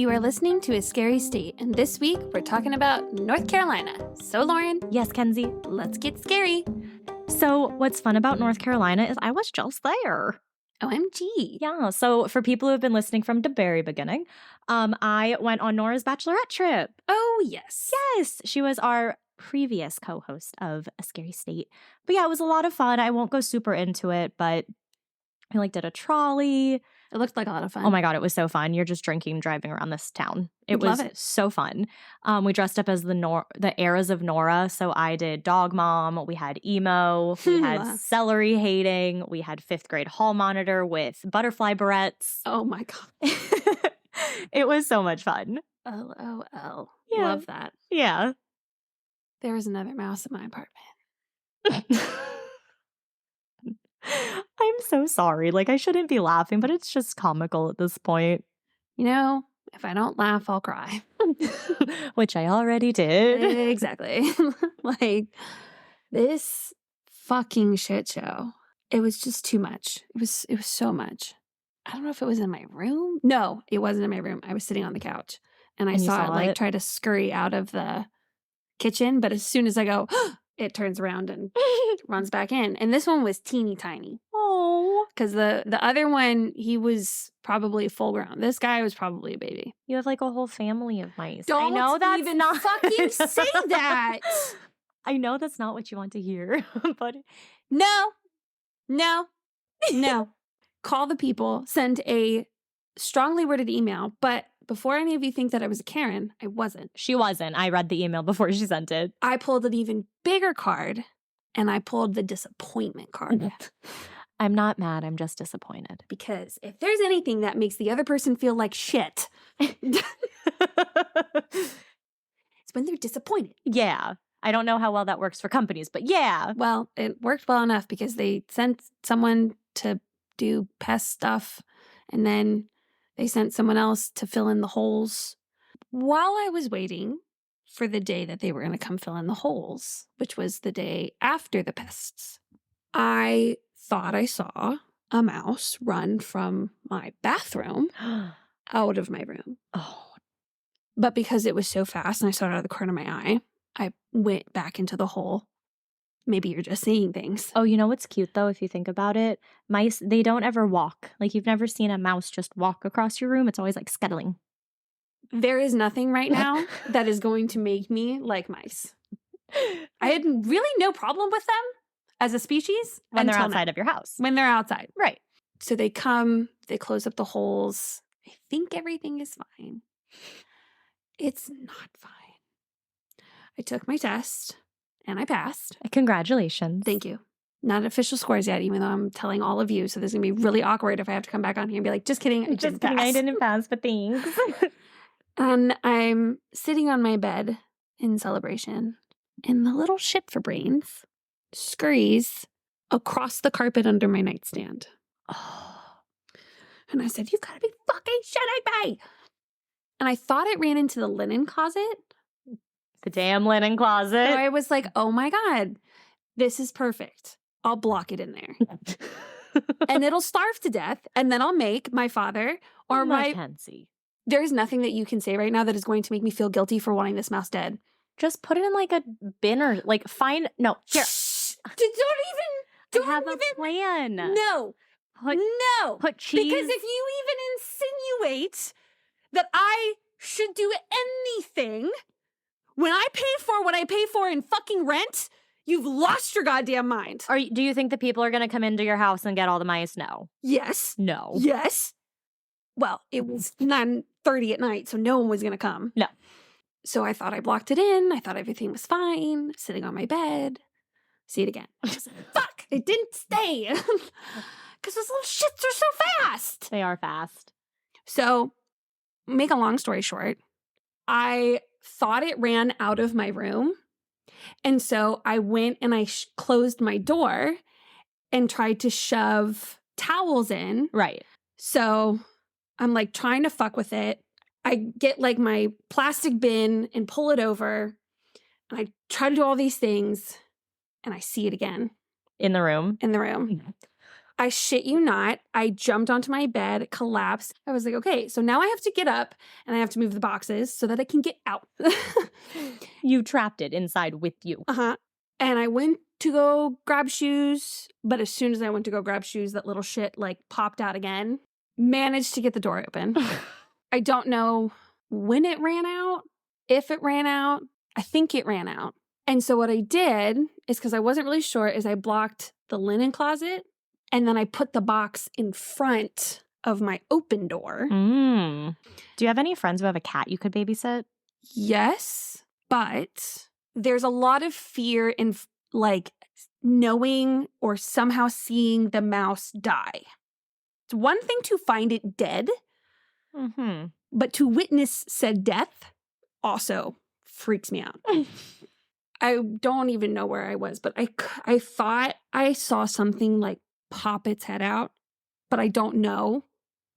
You are listening to A Scary State, and this week we're talking about North Carolina. So, Lauren. Yes, Kenzie. Let's get scary. So what's fun about North Carolina is I was just there. OMG. Yeah, so for people who have been listening from the very beginning, I went on Nora's bachelorette trip. Oh, yes. Yes, she was our previous co-host of A Scary State. But yeah, it was a lot of fun. I won't go super into it, but we did a trolley. It looked like a lot of fun. Oh my God, it was so fun. You're just drinking, driving around this town. It was so fun. We dressed up as the eras of Nora. So I did dog mom. We had emo. We had celery hating. We had 5th grade hall monitor with butterfly barrettes. Oh my God. It was so much fun. LOL. Yeah. Love that. Yeah. There was another mouse in my apartment. I'm so sorry. I shouldn't be laughing, but it's just comical at this point. You know, if I don't laugh, I'll cry. Which I already did. Exactly. This fucking shit show. It was just too much. It was so much. I don't know if it was in my room. No, it wasn't in my room. I was sitting on the couch and I saw it try to scurry out of the kitchen. But as soon as I go, it turns around and runs back in. And this one was teeny tiny. Oh. Because the other one, he was probably full grown. This guy was probably a baby. You have a whole family of mice. Don't I know that's even not fucking say that. I know that's not what you want to hear, but No. Call the people, send a strongly worded email. But before any of you think that I was a Karen, I wasn't. She wasn't. I read the email before she sent it. I pulled an even bigger card, and I pulled the disappointment card. I'm not mad. I'm just disappointed. Because if there's anything that makes the other person feel like shit, it's when they're disappointed. Yeah. I don't know how well that works for companies, but yeah. Well, it worked well enough because they sent someone to do pest stuff, and then they sent someone else to fill in the holes. While I was waiting for the day that they were going to come fill in the holes, which was the day after the pests, I thought I saw a mouse run from my bathroom out of my room. Oh. But because it was so fast and I saw it out of the corner of my eye, I went back into the hole. Maybe you're just seeing things. Oh, you know what's cute, though, if you think about it? Mice, they don't ever walk. You've never seen a mouse just walk across your room. It's always scuttling. There is nothing right now that is going to make me like mice. I had really no problem with them as a species. When they're outside of your house. When they're outside. Right. So they come, they close up the holes. I think everything is fine. It's not fine. I took my test. And I passed. Congratulations. Thank you. Not official scores yet, even though I'm telling all of you. So this is going to be really awkward if I have to come back on here and be like, just kidding. I didn't pass, but thanks. And I'm sitting on my bed in celebration. And the little shit for brains scurries across the carpet under my nightstand. Oh. And I said, you've got to be fucking shitting me. And I thought it ran into the linen closet. The damn linen closet. So I was like, oh my God, this is perfect. I'll block it in there. And it'll starve to death. And then I'll make my father or my Kenzie. There's nothing that you can say right now that is going to make me feel guilty for wanting this mouse dead. Just put it in a bin or find. No, here. Don't have even a plan. No. No. Put cheese. Because if you even insinuate that I should do anything when I paid for what I pay for in fucking rent, you've lost your goddamn mind. Do you think the people are going to come into your house and get all the mice? No. Yes. No. Yes. Well, it was 9:30 at night, so no one was going to come. No. So I thought I blocked it in. I thought everything was fine. Sitting on my bed. See it again. Fuck! It didn't stay. Because those little shits are so fast. They are fast. So, make a long story short, I thought it ran out of my room. And so I went and I closed my door and tried to shove towels in. Right. So I'm trying to fuck with it. I get my plastic bin and pull it over. And I try to do all these things and I see it again. In the room? In the room. I shit you not. I jumped onto my bed, collapsed. I was like, okay, so now I have to get up and I have to move the boxes so that I can get out. You trapped it inside with you. Uh-huh. And I went to go grab shoes, but as soon as I went to go grab shoes, that little shit like popped out again. Managed to get the door open. I don't know when it ran out, if it ran out. I think it ran out. And so what I did is, because I wasn't really sure, is I blocked the linen closet and then I put the box in front of my open door. Do you have any friends who have a cat you could babysit? Yes, but there's a lot of fear in like knowing or somehow seeing the mouse die. It's one thing to find it dead, but to witness said death also freaks me out. I don't even know where I was, but I thought I saw something like pop its head out, but I don't know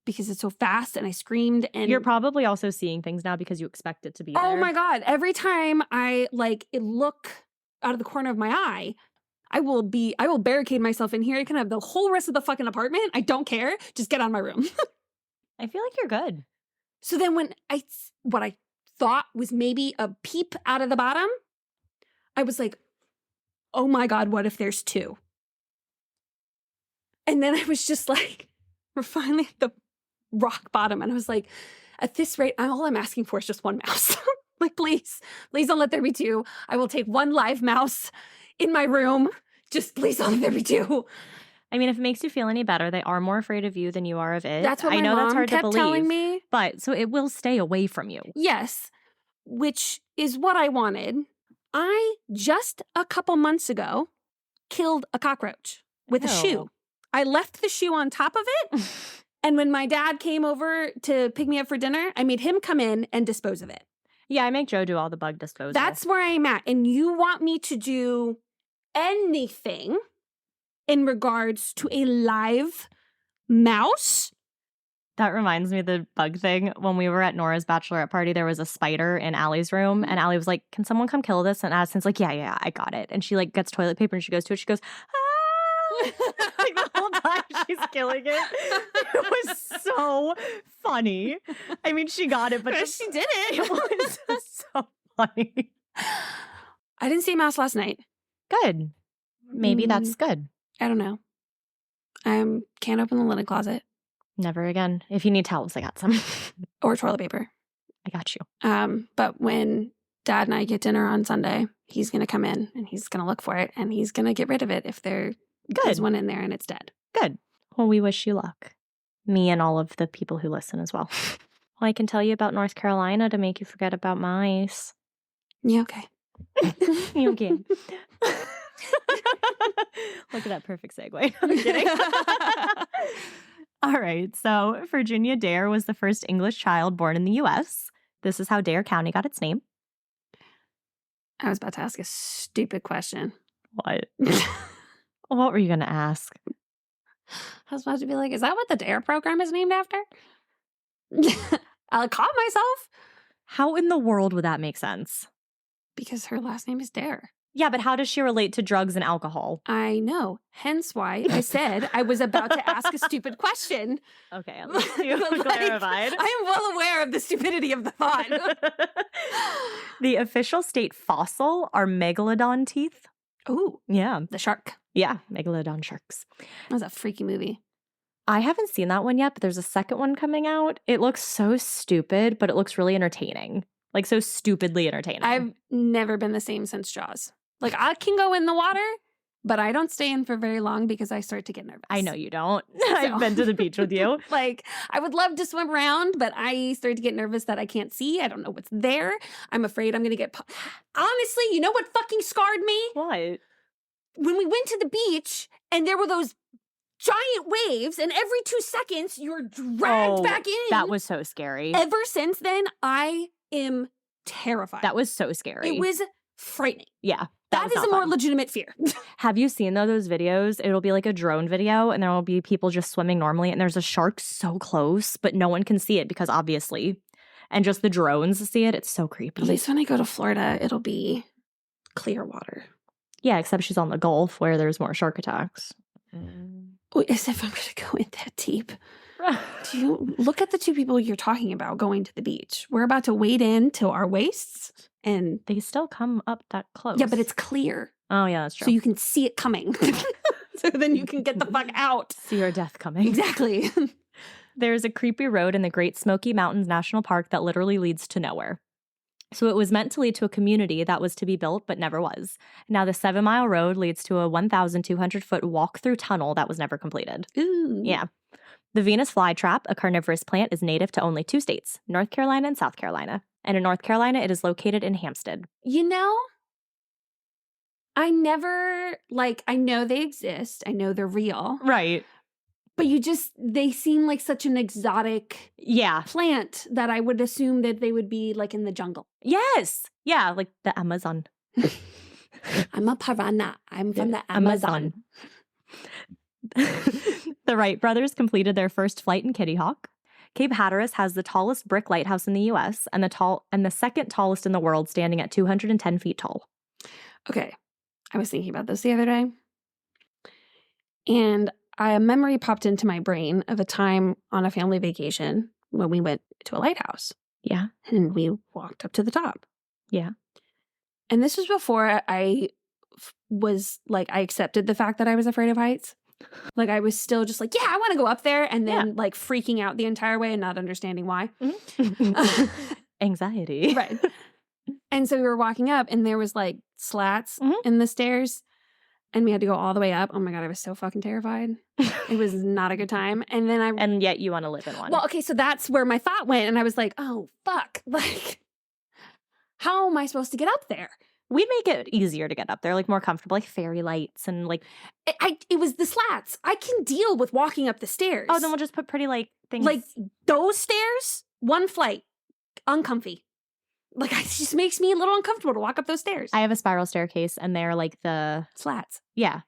because it's so fast and I screamed. And you're probably also seeing things now because you expect it to be there. Oh my God. Every time I look out of the corner of my eye, I will barricade myself in here. I can have the whole rest of the fucking apartment. I don't care. Just get out of my room. I feel like you're good. So then when what I thought was maybe a peep out of the bottom, I was like, oh my God, what if there's two? And then I was just like, we're finally at the rock bottom. And I was like, at this rate, all I'm asking for is just one mouse. Like, please don't let there be two. I will take one live mouse in my room. Just please don't let there be two. I mean, if it makes you feel any better, they are more afraid of you than you are of it. That's what I know my that's mom hard kept to believe, telling me. But so it will stay away from you. Yes, which is what I wanted. I just a couple months ago killed a cockroach with a shoe. I left the shoe on top of it. And when my dad came over to pick me up for dinner, I made him come in and dispose of it. Yeah, I make Joe do all the bug disposal. That's where I'm at. And you want me to do anything in regards to a live mouse? That reminds me of the bug thing. When we were at Nora's bachelorette party, there was a spider in Allie's room. And Allie was like, can someone come kill this? And Addison's like, yeah, I got it. And she like gets toilet paper and she goes to it. She goes, ah! Like the whole time she's killing it. It was so funny. I mean, she got it, but she did it. It was so funny. I didn't see a mouse last night. Good. Maybe that's good. I don't know. I can't open the linen closet. Never again. If you need towels, I got some. Or toilet paper. I got you. But when Dad and I get dinner on Sunday, he's going to come in and he's going to look for it and he's going to get rid of it if there is one in there and it's dead. Good. Well, we wish you luck. Me and all of the people who listen as well. Well, I can tell you about North Carolina to make you forget about mice. Yeah, okay. You okay? Look at that perfect segue. I'm kidding. All right. So Virginia Dare was the first English child born in the U.S. This is how Dare County got its name. I was about to ask a stupid question. What? What were you going to ask? I was about to be like, is that what the Dare program is named after? I'll call myself. How in the world would that make sense? Because her last name is Dare. Yeah, but how does she relate to drugs and alcohol? I know. Hence why I said I was about to ask a stupid question. Okay, at least you clarified. I am well aware of the stupidity of the thought. The official state fossil are megalodon teeth. Ooh. Yeah. The shark. Yeah, megalodon sharks. That was a freaky movie. I haven't seen that one yet, but there's a second one coming out. It looks so stupid, but it looks really entertaining. Like, so stupidly entertaining. I've never been the same since Jaws. Like, I can go in the water, but I don't stay in for very long because I start to get nervous. I know you don't. I've been to the beach with you. Like, I would love to swim around, but I start to get nervous that I can't see. I don't know what's there. I'm afraid I'm going to get... Honestly, you know what fucking scarred me? What? When we went to the beach and there were those giant waves and every 2 seconds you're dragged back in. That was so scary. Ever since then, I am terrified. That was so scary. It was frightening. Yeah. That is a more legitimate fear. Have you seen those videos? It'll be like a drone video and there will be people just swimming normally and there's a shark so close, but no one can see it because obviously, and just the drones see it. It's so creepy. At least when I go to Florida, it'll be clear water. Yeah, except she's on the Gulf where there's more shark attacks. As if I'm going to go in that deep. Do you look at the two people you're talking about going to the beach? We're about to wade in to our waists, and they still come up that close. Yeah, but it's clear. Oh, yeah, that's true. So you can see it coming. So then you can get the fuck out. See your death coming. Exactly. There's a creepy road in the Great Smoky Mountains National Park that literally leads to nowhere. So it was meant to lead to a community that was to be built, but never was. Now the 7-mile road leads to a 1,200-foot walk-through tunnel that was never completed. Ooh. Yeah. The Venus flytrap, a carnivorous plant, is native to only 2 states, North Carolina and South Carolina. And in North Carolina, it is located in Hampstead. You know, I never, I know they exist. I know they're real. Right. But they seem like such an exotic plant that I would assume that they would be in the jungle. Yes. Yeah, like the Amazon. I'm a piranha. I'm from the Amazon. The Wright brothers completed their first flight in Kitty Hawk. Cape Hatteras has the tallest brick lighthouse in the U.S. and the second tallest in the world, standing at 210 feet tall. Okay. I was thinking about this the other day. And a memory popped into my brain of a time on a family vacation when we went to a lighthouse. Yeah. And we walked up to the top. Yeah. And this was before I I accepted the fact that I was afraid of heights. I was still just yeah, I want to go up there. And then freaking out the entire way and not understanding why. Anxiety. Right. And so we were walking up and there was slats in the stairs. And we had to go all the way up. Oh my God, I was so fucking terrified. It was not a good time. And then And yet you want to live in one. Well, okay, so that's where my thought went. And I was like, oh, fuck. How am I supposed to get up there? We'd make it easier to get up there, more comfortable, fairy lights and It was the slats. I can deal with walking up the stairs. Oh, then we'll just put pretty things. Those stairs, one flight, uncomfy. It just makes me a little uncomfortable to walk up those stairs. I have a spiral staircase and they're the slats. Yeah.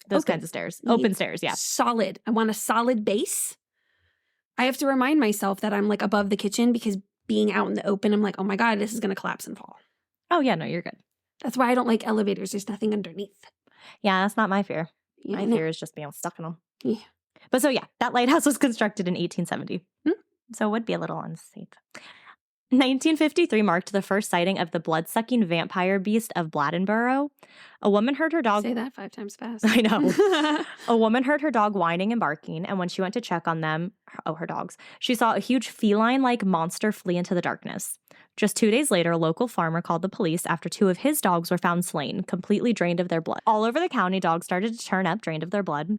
Those kinds of stairs. Open stairs, yeah. Solid. I want a solid base. I have to remind myself that I'm above the kitchen because being out in the open, I'm oh my God, this is going to collapse and fall. Oh yeah, no, you're good. That's why I don't like elevators. There's nothing underneath. Yeah, that's not my fear. Yeah, my fear is just being stuck in them. Yeah. But so yeah, that lighthouse was constructed in 1870. So it would be a little unsafe. 1953 marked the first sighting of the blood-sucking vampire beast of Bladdenborough. A woman heard her dog... Say that 5 times fast. I know. A woman heard her dog whining and barking, and when she went to check on them, her dogs, she saw a huge feline-like monster flee into the darkness. Just 2 days later, a local farmer called the police after 2 of his dogs were found slain, completely drained of their blood. All over the county, dogs started to turn up, drained of their blood.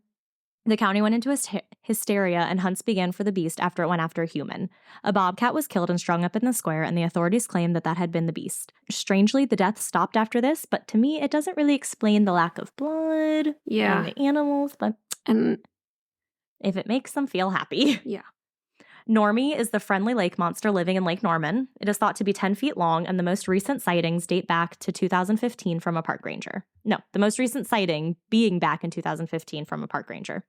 The county went into hysteria, and hunts began for the beast after it went after a human. A bobcat was killed and strung up in the square, and the authorities claimed that had been the beast. Strangely, the death stopped after this, but to me, it doesn't really explain the lack of blood in the animals, but if it makes them feel happy. Yeah. Normie is the friendly lake monster living in Lake Norman. It is thought to be 10 feet long, and the most recent sightings date back to 2015 from a park ranger. No, the most recent sighting being back in 2015 from a park ranger.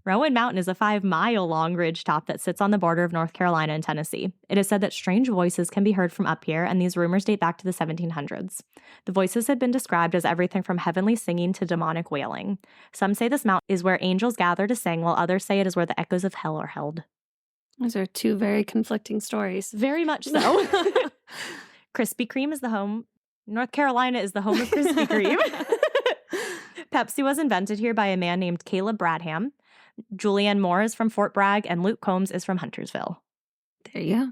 Rowan Mountain is a 5-mile-long ridgetop that sits on the border of North Carolina and Tennessee. It is said that strange voices can be heard from up here, and these rumors date back to the 1700s. The voices had been described as everything from heavenly singing to demonic wailing. Some say this mountain is where angels gather to sing, while others say it is where the echoes of hell are held. Those are 2 very conflicting stories. Very much so. Krispy Kreme is the home. North Carolina is the home of Krispy Kreme. Pepsi was invented here by a man named Caleb Bradham. Julianne Moore is from Fort Bragg, and Luke Combs is from Huntersville. There you go.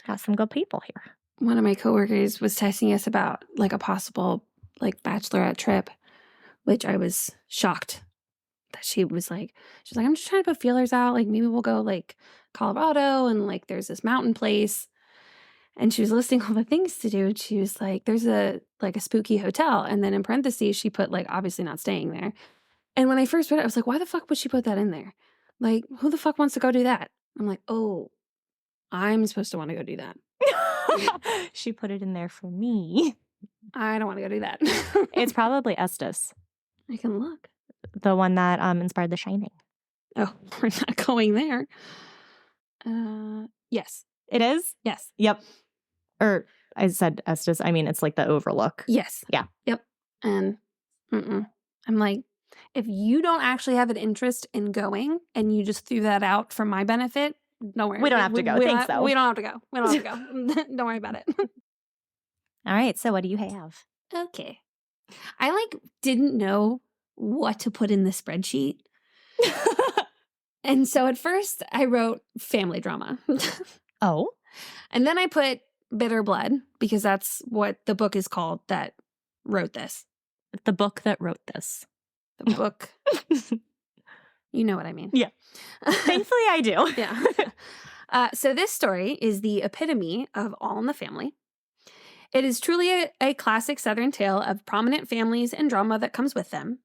Got some good people here. One of my coworkers was texting us about a possible bachelorette trip, which I was shocked that she was I'm just trying to put feelers out. Maybe we'll go Colorado and there's this mountain place. And she was listing all the things to do. And she was there's a spooky hotel. And then in parentheses, she put obviously not staying there. And when I first read it, I was why the fuck would she put that in there? Who the fuck wants to go do that? I'm oh, I'm supposed to want to go do that. She put it in there for me. I don't want to go do that. It's probably Estes. I can look. The one that inspired The Shining. Oh, we're not going there. Yes. It is? Yes. Yep. Or I said Estes. I mean, it's the overlook. Yes. Yeah. Yep. And I'm If you don't actually have an interest in going and you just threw that out for my benefit, don't worry. We don't have to go. Thanks, though. We don't have to go. We don't have to go. Don't worry about it. All right. So what do you have? Okay. I didn't know what to put in the spreadsheet. And so at first I wrote family drama. Oh. And then I put bitter blood because that's what the book is called that wrote this. The book that wrote this. The book. You know what I mean. Yeah. Thankfully I do. Yeah. So this story is the epitome of All in the Family. It is truly a classic Southern tale of prominent families and drama that comes with them.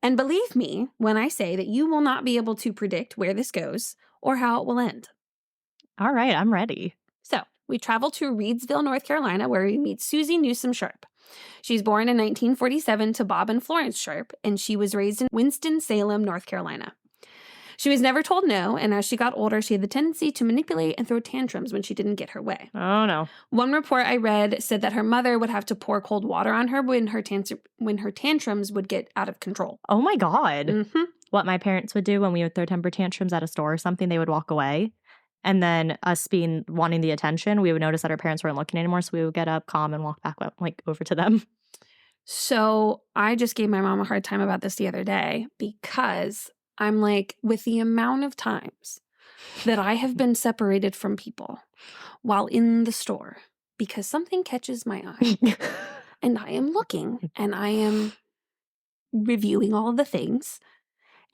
And believe me when I say that you will not be able to predict where this goes or how it will end. All right, I'm ready. So we travel to Reidsville, North Carolina, where we meet Sharp-Newsome Sharp. She's born in 1947 to Bob and Florence Sharp, and she was raised in Winston-Salem, North Carolina. She was never told no, and as she got older, she had the tendency to manipulate and throw tantrums when she didn't get her way. Oh, no. One report I read said that her mother would have to pour cold water on her when her tantrums would get out of control. Oh, my God. Mm-hmm. What my parents would do when we would throw temper tantrums at a store or something, they would walk away. And then us wanting the attention, we would notice that our parents weren't looking anymore, so we would get up, calm, and walk back over to them. So I just gave my mom a hard time about this the other day because I'm like, with the amount of times that I have been separated from people while in the store because something catches my eye and I am looking and I am reviewing all of the things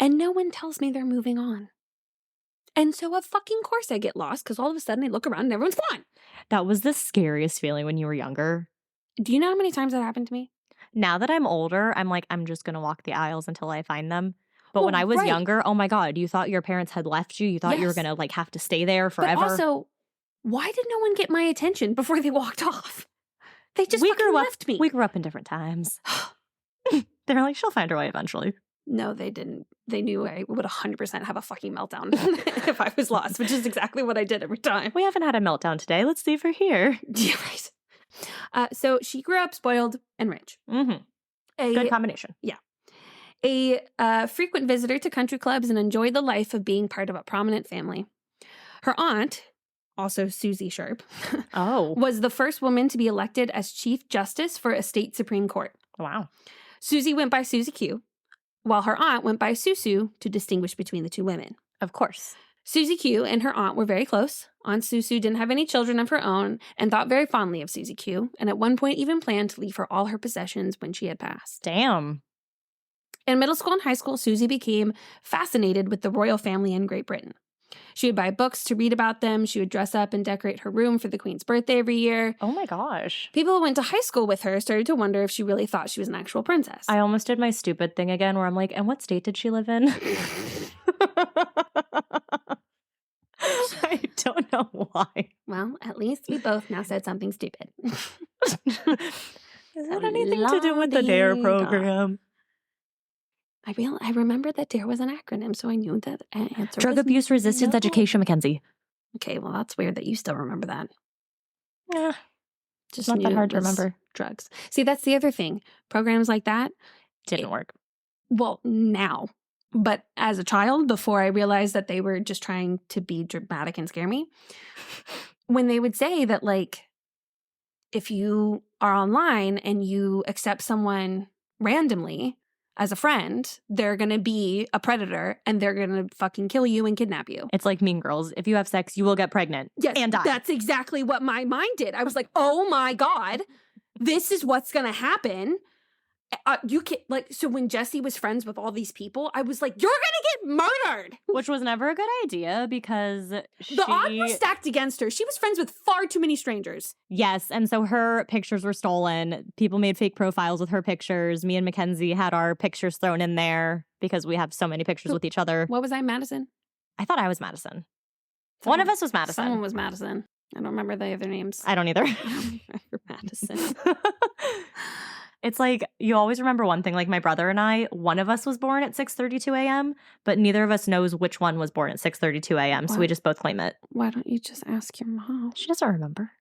and no one tells me they're moving on. And so of fucking course I get lost because all of a sudden I look around and everyone's gone. That was the scariest feeling when you were younger. Do you know how many times that happened to me? Now that I'm older, I'm like, I'm just going to walk the aisles until I find them. But when I was younger, oh my God, you thought your parents had left you. You thought you were going to have to stay there forever. But also, why did no one get my attention before they walked off? They just left me. We grew up in different times. They were like, she'll find her way eventually. No, they didn't. They knew I would 100% have a fucking meltdown if I was lost, which is exactly what I did every time. We haven't had a meltdown today. Let's see if we're here. Yeah, right. So she grew up spoiled and rich. Mm-hmm. Good combination. Yeah. A frequent visitor to country clubs and enjoyed the life of being part of a prominent family. Her aunt, also Susie Sharp, was the first woman to be elected as Chief Justice for a state Supreme Court. Wow. Susie went by Susie Q, while her aunt went by Susu to distinguish between the two women. Of course. Susie Q and her aunt were very close. Aunt Susu didn't have any children of her own and thought very fondly of Susie Q, and at one point even planned to leave her all her possessions when she had passed. Damn. In middle school and high school, Susie became fascinated with the royal family in Great Britain. She would buy books to read about them. She would dress up and decorate her room for the Queen's birthday every year. Oh my gosh. People who went to high school with her started to wonder if she really thought she was an actual princess. I almost did my stupid thing again where I'm like, and what state did she live in? I don't know why. Well, at least we both now said something stupid. Is that anything to do with the DARE program? I remembered that DARE was an acronym, so I knew that answer. Drug Abuse Resistance Education, Mackenzie. Okay, well, that's weird that you still remember that. Yeah. Just not that hard to remember. Drugs. See, that's the other thing. Programs like that didn't work. Well, now. But as a child, before I realized that they were just trying to be dramatic and scare me, when they would say that, if you are online and you accept someone randomly as a friend, they're going to be a predator and they're going to fucking kill you and kidnap you. It's like Mean Girls. If you have sex, you will get pregnant and die. That's exactly what my mind did. I was like, oh my God, this is what's going to happen. You can so when Jessie was friends with all these people, I was like, you're gonna get murdered, which was never a good idea because the odds were stacked against her. She was friends with far too many strangers. Yes, and so her pictures were stolen. People made fake profiles with her pictures. Me and Mackenzie had our pictures thrown in there because we have so many pictures with each other. What was I, Madison? I thought I was Madison. One of us was Madison. Someone was Madison. I don't remember the other names. I don't either. I don't remember Madison. It's like, you always remember one thing, like my brother and I, one of us was born at 6:32 a.m., but neither of us knows which one was born at 6:32 a.m., so we just both claim it. Why don't you just ask your mom? She doesn't remember.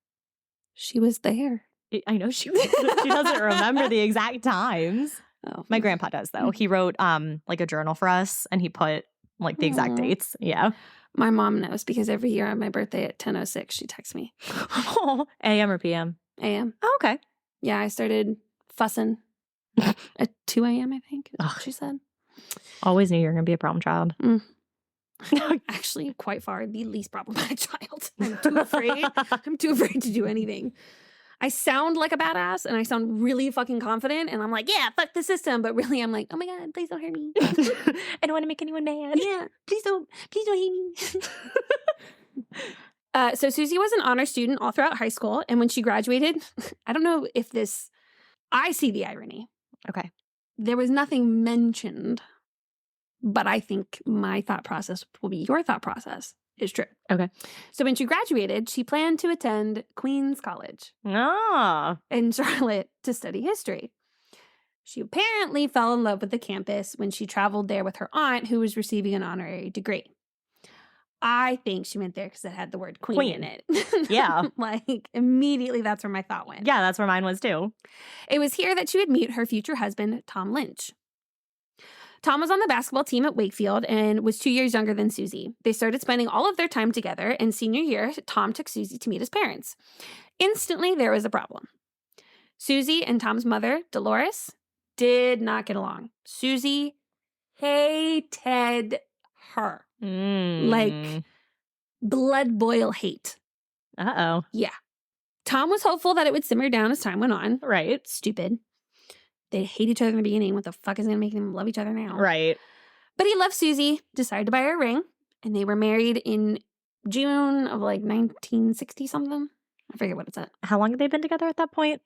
She was there. I know she was. She doesn't remember the exact times. Oh, My grandpa does, though. He wrote like a journal for us, and he put like the exact dates. Yeah. My mom knows because every year on my birthday at 10:06, she texts me. AM or PM? AM. Oh, okay. Yeah, I started fussing at 2 a.m., I think, is what she said. Always knew you were going to be a problem child. Actually, quite far the least problematic child. I'm too afraid. I'm too afraid to do anything. I sound like a badass and I sound really fucking confident and I'm like, yeah, fuck the system. But really, I'm like, oh my God, please don't hurt me. I don't want to make anyone mad. Yeah, please don't hate me. So Susie was an honor student all throughout high school. And when she graduated, I don't know if I see the irony. Okay. There was nothing mentioned, but I think my thought process will be your thought process. Is true. Okay. So when she graduated, she planned to attend Queens College in Charlotte to study history. She apparently fell in love with the campus when she traveled there with her aunt, who was receiving an honorary degree. I think she went there because it had the word queen in it. Yeah. Like, immediately that's where my thought went. Yeah, that's where mine was too. It was here that she would meet her future husband, Tom Lynch. Tom was on the basketball team at Wakefield and was 2 years younger than Susie. They started spending all of their time together, and senior year, Tom took Susie to meet his parents. Instantly, there was a problem. Susie and Tom's mother, Dolores, did not get along. Susie hated her. Like, blood boil hate. Uh-oh. Yeah. Tom was hopeful that it would simmer down as time went on. Right. Stupid. They hate each other in the beginning. What the fuck is going to make them love each other now? Right. But he loved Susie, decided to buy her a ring, and they were married in June of like 1960-something. I forget what it's at. How long had they been together at that point?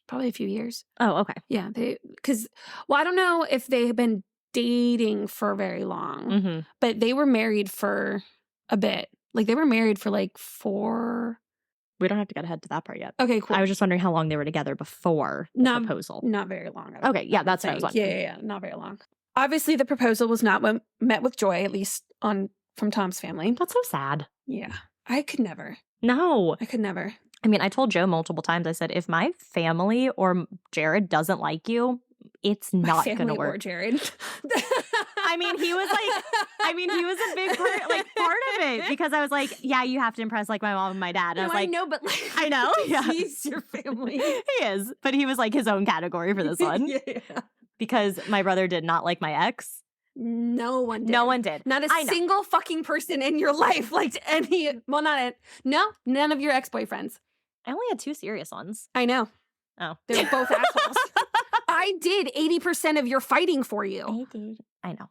Probably a few years. Oh, okay. Yeah, I don't know if they had been dating for very long, but they were married for a bit. Like, they were married for like 4... We don't have to get ahead to that part yet. Okay, cool. I was just wondering how long they were together before the proposal. Not very long. Okay, yeah, that's what I was wondering. Yeah, not very long. Obviously, the proposal was not met with joy, at least from Tom's family. That's so sad. Yeah, I could never. No. I could never. I mean, I told Joe multiple times, I said, if my family or Jared doesn't like you, it's not going to work. Or Jared. I mean, he was a big part of it because I was like, yeah, you have to impress like my mom and my dad. And I was like, I know, but like, I know. Yeah. He's your family. He is. But he was like his own category for this one. Yeah. Because my brother did not like my ex. No one did. No one did. Not a single fucking person in your life liked none of your ex-boyfriends. I only had 2 serious ones. I know. Oh. They were both assholes. I did 80% of your fighting for you. I did. I know.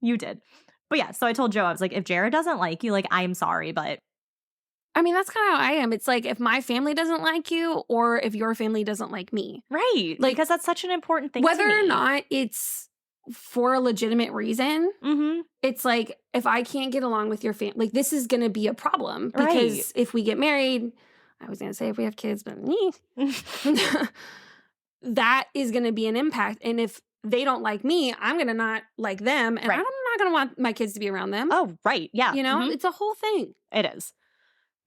You did. But yeah, so I told Joe, I was like, if Jared doesn't like you, like, I'm sorry, but. I mean, that's kind of how I am. It's like, if my family doesn't like you or if your family doesn't like me. Right. Like, because that's such an important thing whether to me. or not it's for a legitimate reason, it's like, if I can't get along with your family, like, this is going to be a problem. Because if we get married, I was going to say if we have kids, but that is going to be an impact. And if they don't like me, I'm going to not like them. And I'm not going to want my kids to be around them. Oh, right. Yeah. You know, it's a whole thing. It is.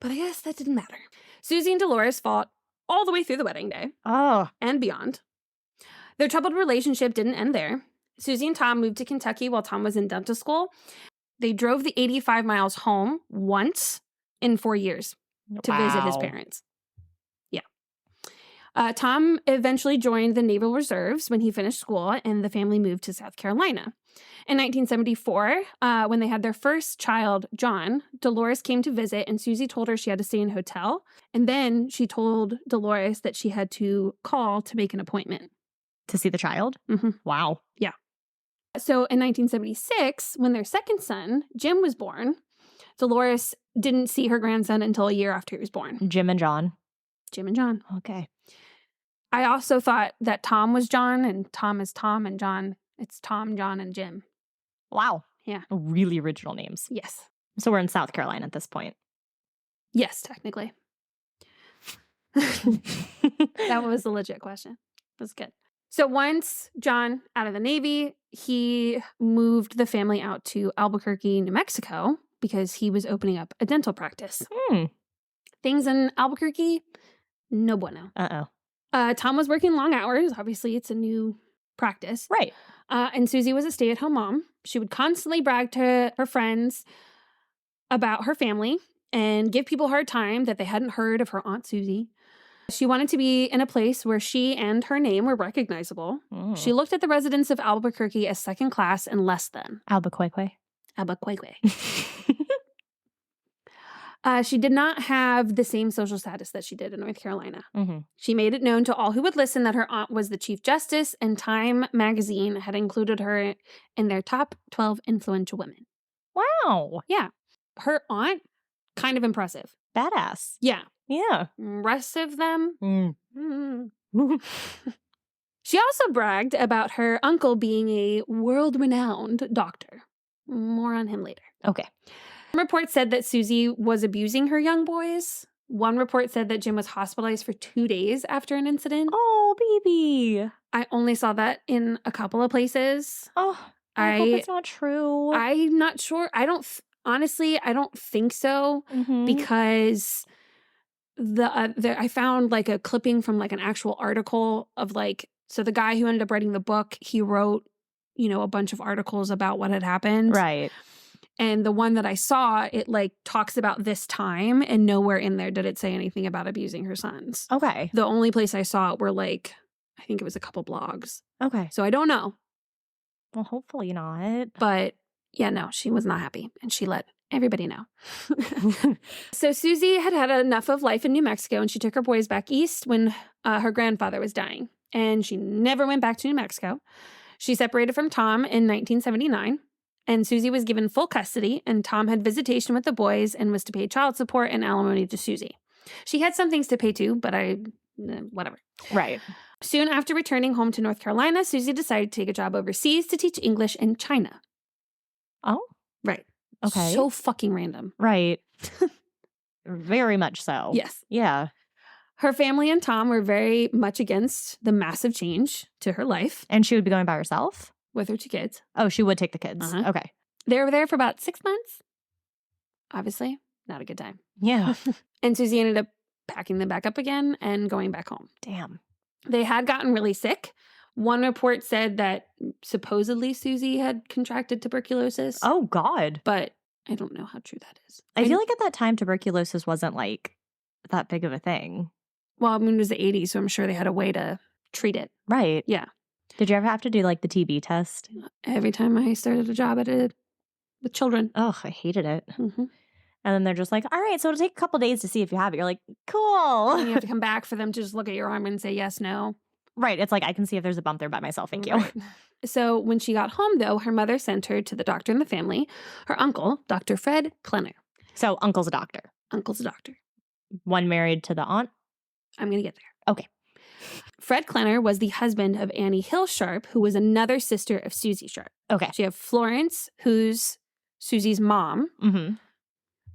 But I guess that didn't matter. Susie and Dolores fought all the way through the wedding day. Oh. And beyond. Their troubled relationship didn't end there. Susie and Tom moved to Kentucky while Tom was in dental school. They drove the 85 miles home once in 4 years to visit his parents. Tom eventually joined the Naval Reserves when he finished school, and the family moved to South Carolina. In 1974, when they had their first child, John, Dolores came to visit, and Susie told her she had to stay in a hotel. And then she told Dolores that she had to call to make an appointment. To see the child? Wow. Yeah. So in 1976, when their second son, Jim, was born, Dolores didn't see her grandson until a year after he was born. Jim and John. Jim and John. Okay. I also thought that Tom was John and Tom is Tom and John, it's Tom, John, and Jim. Wow. Yeah. Really original names. Yes. So we're in South Carolina at this point. Yes, technically. That was a legit question. It was good. So once John out of the Navy, he moved the family out to Albuquerque, New Mexico, because he was opening up a dental practice. Things in Albuquerque, no bueno. Uh-oh. Tom was working long hours. Obviously, it's a new practice. Right. And Susie was a stay-at-home mom. She would constantly brag to her friends about her family and give people a hard time that they hadn't heard of her Aunt Susie. She wanted to be in a place where she and her name were recognizable. She looked at the residents of Albuquerque as second class and less than. Albuquerque. She did not have the same social status that she did in North Carolina. She made it known to all who would listen that her aunt was the Chief Justice, and Time magazine had included her in their top 12 influential women. Wow. Yeah. Her aunt, kind of impressive. Badass. Yeah. Yeah. Rest of them. She also bragged about her uncle being a world-renowned doctor. More on him later. Okay. One report said that Susie was abusing her young boys. One report said that Jim was hospitalized for 2 days after an incident. Oh, baby. I only saw that in a couple of places. Oh, I hope it's not true. I'm not sure. Honestly, I don't think so because I found like a clipping from like an actual article of like, so the guy who ended up writing the book, he wrote, a bunch of articles about what had happened. Right. And the one that I saw, it like talks about this time and nowhere in there did it say anything about abusing her sons. Okay. The only place I saw it were like, I think it was a couple blogs. Okay. So I don't know. Well, hopefully not. But yeah, no, she was not happy and she let everybody know. So Susie had had enough of life in New Mexico and she took her boys back east when her grandfather was dying. And she never went back to New Mexico. She separated from Tom in 1979. And Susie was given full custody, and Tom had visitation with the boys and was to pay child support and alimony to Susie. She had some things to pay too, but whatever. Right. Soon after returning home to North Carolina, Susie decided to take a job overseas to teach English in China. Oh? Right. Okay. So fucking random. Right. Very much so. Yes. Yeah. Her family and Tom were very much against the massive change to her life. And she would be going by herself? With her 2 kids. Oh, she would take the kids. Okay. They were there for about 6 months. Obviously, not a good time. Yeah. And Susie ended up packing them back up again and going back home. Damn. They had gotten really sick. One report said that supposedly Susie had contracted tuberculosis. Oh, God. But I don't know how true that is. I feel like at that time, tuberculosis wasn't like that big of a thing. Well, I mean, it was the 80s, so I'm sure they had a way to treat it. Right. Yeah. Did you ever have to do like the TB test? Every time I started a job, I did it with children. Oh, I hated it. And then they're just like, all right, so it'll take a couple days to see if you have it. You're like, cool. And you have to come back for them to just look at your arm and say yes, no. Right. It's like, I can see if there's a bump there by myself. Thank you. Right. So when she got home, though, her mother sent her to the doctor in the family, her uncle, Dr. Fred Klenner. So uncle's a doctor. Uncle's a doctor. One married to the aunt? I'm going to get there. Okay. Fred Klenner was the husband of Annie Hill Sharp, who was another sister of Susie Sharp. Okay. So you have Florence, who's Susie's mom,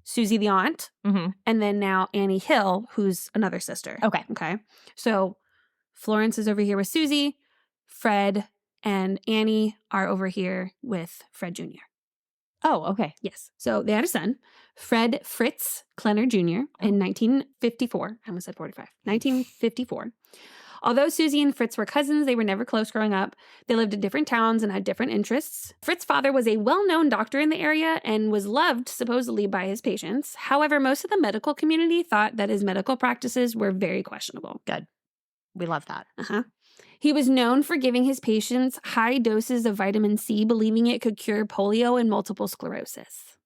Susie the aunt, and then now Annie Hill, who's another sister. Okay. Okay. So Florence is over here with Susie, Fred and Annie are over here with Fred Jr. Oh, okay. Yes. So they had a son, Fred Fritz Klenner Jr. in 1954. I almost said 45. 1954. Although Susie and Fritz were cousins, they were never close growing up. They lived in different towns and had different interests. Fritz's father was a well-known doctor in the area and was loved, supposedly, by his patients. However, most of the medical community thought that his medical practices were very questionable. Good. We love that. He was known for giving his patients high doses of vitamin C, believing it could cure polio and multiple sclerosis.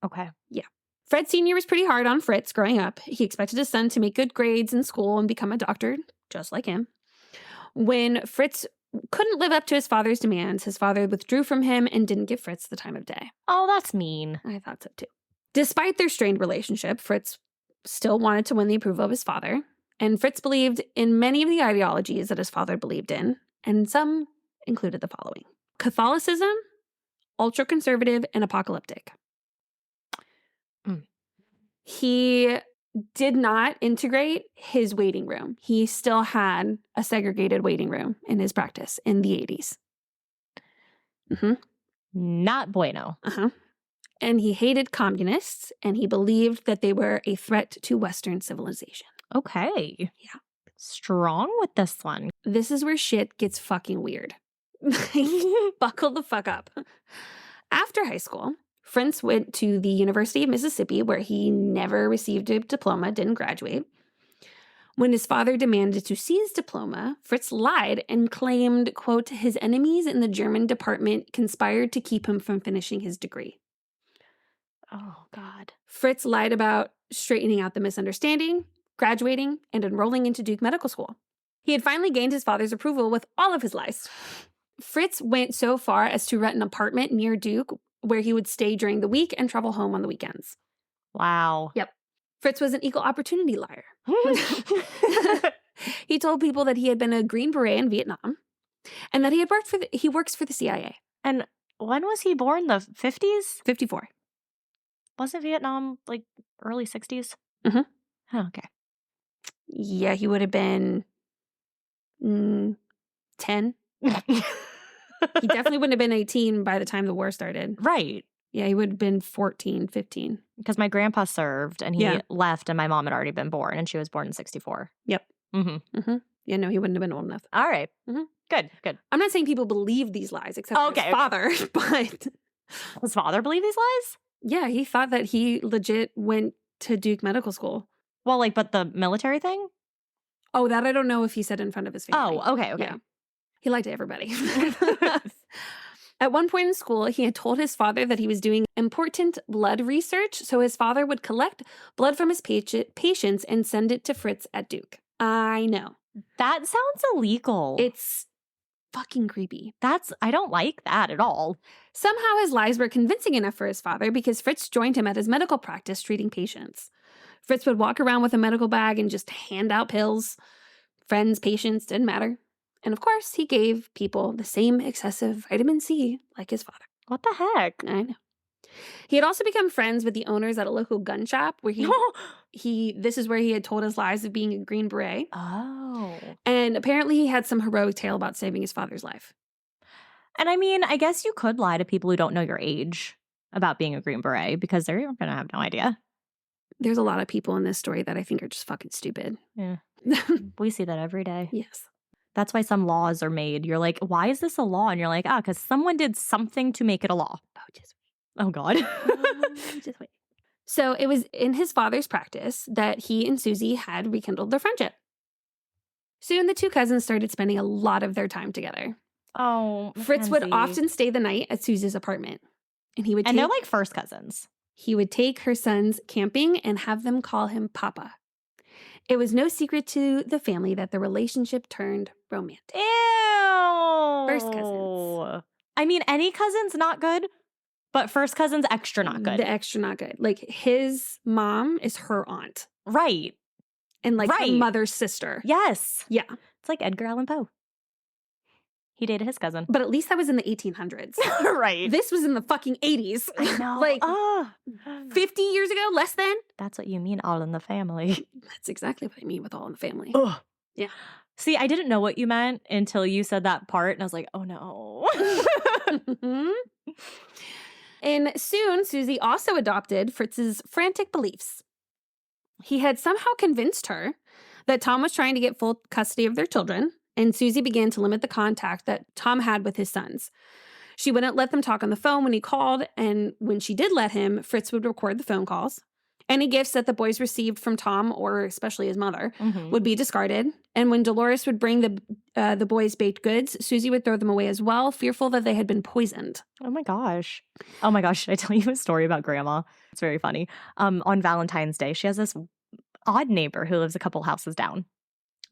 Okay. Yeah. Fred Sr. was pretty hard on Fritz growing up. He expected his son to make good grades in school and become a doctor, just like him. When Fritz couldn't live up to his father's demands, his father withdrew from him and didn't give Fritz the time of day. Oh, that's mean. I thought so too. Despite their strained relationship, Fritz still wanted to win the approval of his father. And Fritz believed in many of the ideologies that his father believed in, and some included the following: Catholicism, ultra-conservative, and apocalyptic. He did not integrate his waiting room. He still had a segregated waiting room in his practice in the 80s. Not bueno. And he hated communists, and he believed that they were a threat to Western civilization. Okay. Yeah. Strong with this one. This is where shit gets fucking weird. Buckle the fuck up. After high school, Fritz went to the University of Mississippi, where he never received a diploma, didn't graduate. When his father demanded to see his diploma, Fritz lied and claimed, quote, his enemies in the German department conspired to keep him from finishing his degree. Oh, God. Fritz lied about straightening out the misunderstanding, graduating, and enrolling into Duke Medical School. He had finally gained his father's approval with all of his lies. Fritz went so far as to rent an apartment near Duke where he would stay during the week and travel home on the weekends. Wow. Yep. Fritz was an equal opportunity liar. He told people that he had been a Green Beret in Vietnam and that he works for the CIA. And when was he born? The 50s? 54. Wasn't Vietnam like early 60s? Mm-hmm. Oh, okay. Yeah, he would have been 10. He definitely wouldn't have been 18 by the time the war started. Right. Yeah, he would have been 14, 15. Because my grandpa served and he left and my mom had already been born and she was born in 64. Yep. Mm-hmm. Mm-hmm. Yeah, no, he wouldn't have been old enough. All right. Mm-hmm. Good. I'm not saying people believe these lies except for his father, but... His father believed these lies? Yeah, he thought that he legit went to Duke Medical School. Well, but the military thing? Oh, that I don't know if he said in front of his family. Oh, okay. Yeah. He lied to everybody. At one point in school, he had told his father that he was doing important blood research, so his father would collect blood from his patients and send it to Fritz at Duke. I know. That sounds illegal. It's fucking creepy. I don't like that at all. Somehow his lies were convincing enough for his father because Fritz joined him at his medical practice treating patients. Fritz would walk around with a medical bag and just hand out pills. Friends, patients, didn't matter. And of course, he gave people the same excessive vitamin C like his father. What the heck? I know. He had also become friends with the owners at a local gun shop where this is where he had told his lies of being a Green Beret. Oh. And apparently he had some heroic tale about saving his father's life. And I mean, I guess you could lie to people who don't know your age about being a Green Beret because they're going to have no idea. There's a lot of people in this story that I think are just fucking stupid. Yeah. We see that every day. Yes. That's why some laws are made. You're like, why is this a law? And you're like, because someone did something to make it a law. Oh, just wait. Oh, God. Just wait. So it was in his father's practice that he and Susie had rekindled their friendship. Soon the two cousins started spending a lot of their time together. Oh, Fritz would often stay the night at Susie's apartment. And they're like first cousins. He would take her sons camping and have them call him Papa. It was no secret to the family that the relationship turned romantic. Ew. First cousins. I mean, any cousin's not good, but first cousin's extra not good. The extra not good. Like, his mom is her aunt. Right. And her mother's sister. Yes. Yeah. It's like Edgar Allan Poe. He dated his cousin. But at least that was in the 1800s. Right. This was in the fucking 80s. I know. 50 years ago, less than. That's what you mean, all in the family. That's exactly what I mean with all in the family. Ugh. Yeah. See, I didn't know what you meant until you said that part, and I was like, oh no. And soon, Susie also adopted Fritz's frantic beliefs. He had somehow convinced her that Tom was trying to get full custody of their children, and Susie began to limit the contact that Tom had with his sons. She wouldn't let them talk on the phone when he called, and when she did let him, Fritz would record the phone calls. Any gifts that the boys received from Tom, or especially his mother, would be discarded. And when Dolores would bring the boys baked goods, Susie would throw them away as well, fearful that they had been poisoned. Oh my gosh. Should I tell you a story about Grandma? It's very funny. On Valentine's Day, she has this odd neighbor who lives a couple houses down.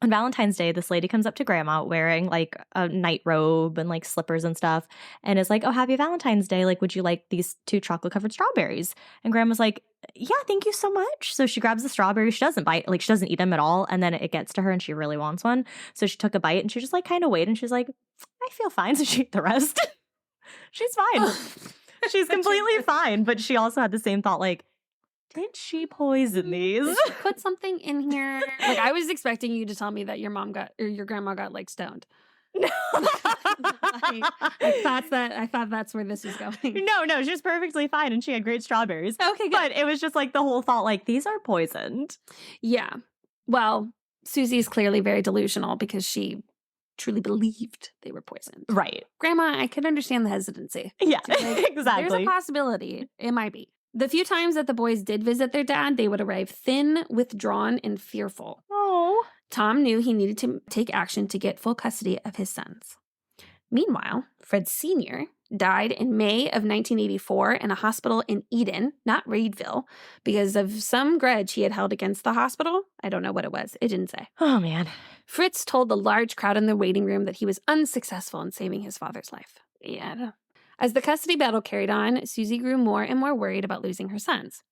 On Valentine's Day, this lady comes up to Grandma wearing like a night robe and like slippers and stuff and is like, oh, happy Valentine's Day. Like, would you like these 2 chocolate covered strawberries? And Grandma's like, yeah, thank you so much. So she grabs the strawberry. She doesn't bite, she doesn't eat them at all. And then it gets to her and she really wants one. So she took a bite and she just like kind of waited and she's like, I feel fine. So she ate the rest. She's fine. She's completely fine. But she also had the same thought like, did she poison these? Did she put something in here? Like, I was expecting you to tell me that your grandma got like stoned. No. I thought that's where this was going. No, she was perfectly fine and she had great strawberries. Okay, good. But it was just like the whole thought, like, these are poisoned. Yeah. Well, Susie's clearly very delusional because she truly believed they were poisoned. Right. Grandma, I could understand the hesitancy. Yeah, Like, exactly. There's a possibility. It might be. The few times that the boys did visit their dad, they would arrive thin, withdrawn, and fearful. Oh. Tom knew he needed to take action to get full custody of his sons. Meanwhile, Fred Sr. died in May of 1984 in a hospital in Eden, not Reedville, because of some grudge he had held against the hospital. I don't know what it was. It didn't say. Oh, man. Fritz told the large crowd in the waiting room that he was unsuccessful in saving his father's life. Yeah. As the custody battle carried on, Susie grew more and more worried about losing her sons.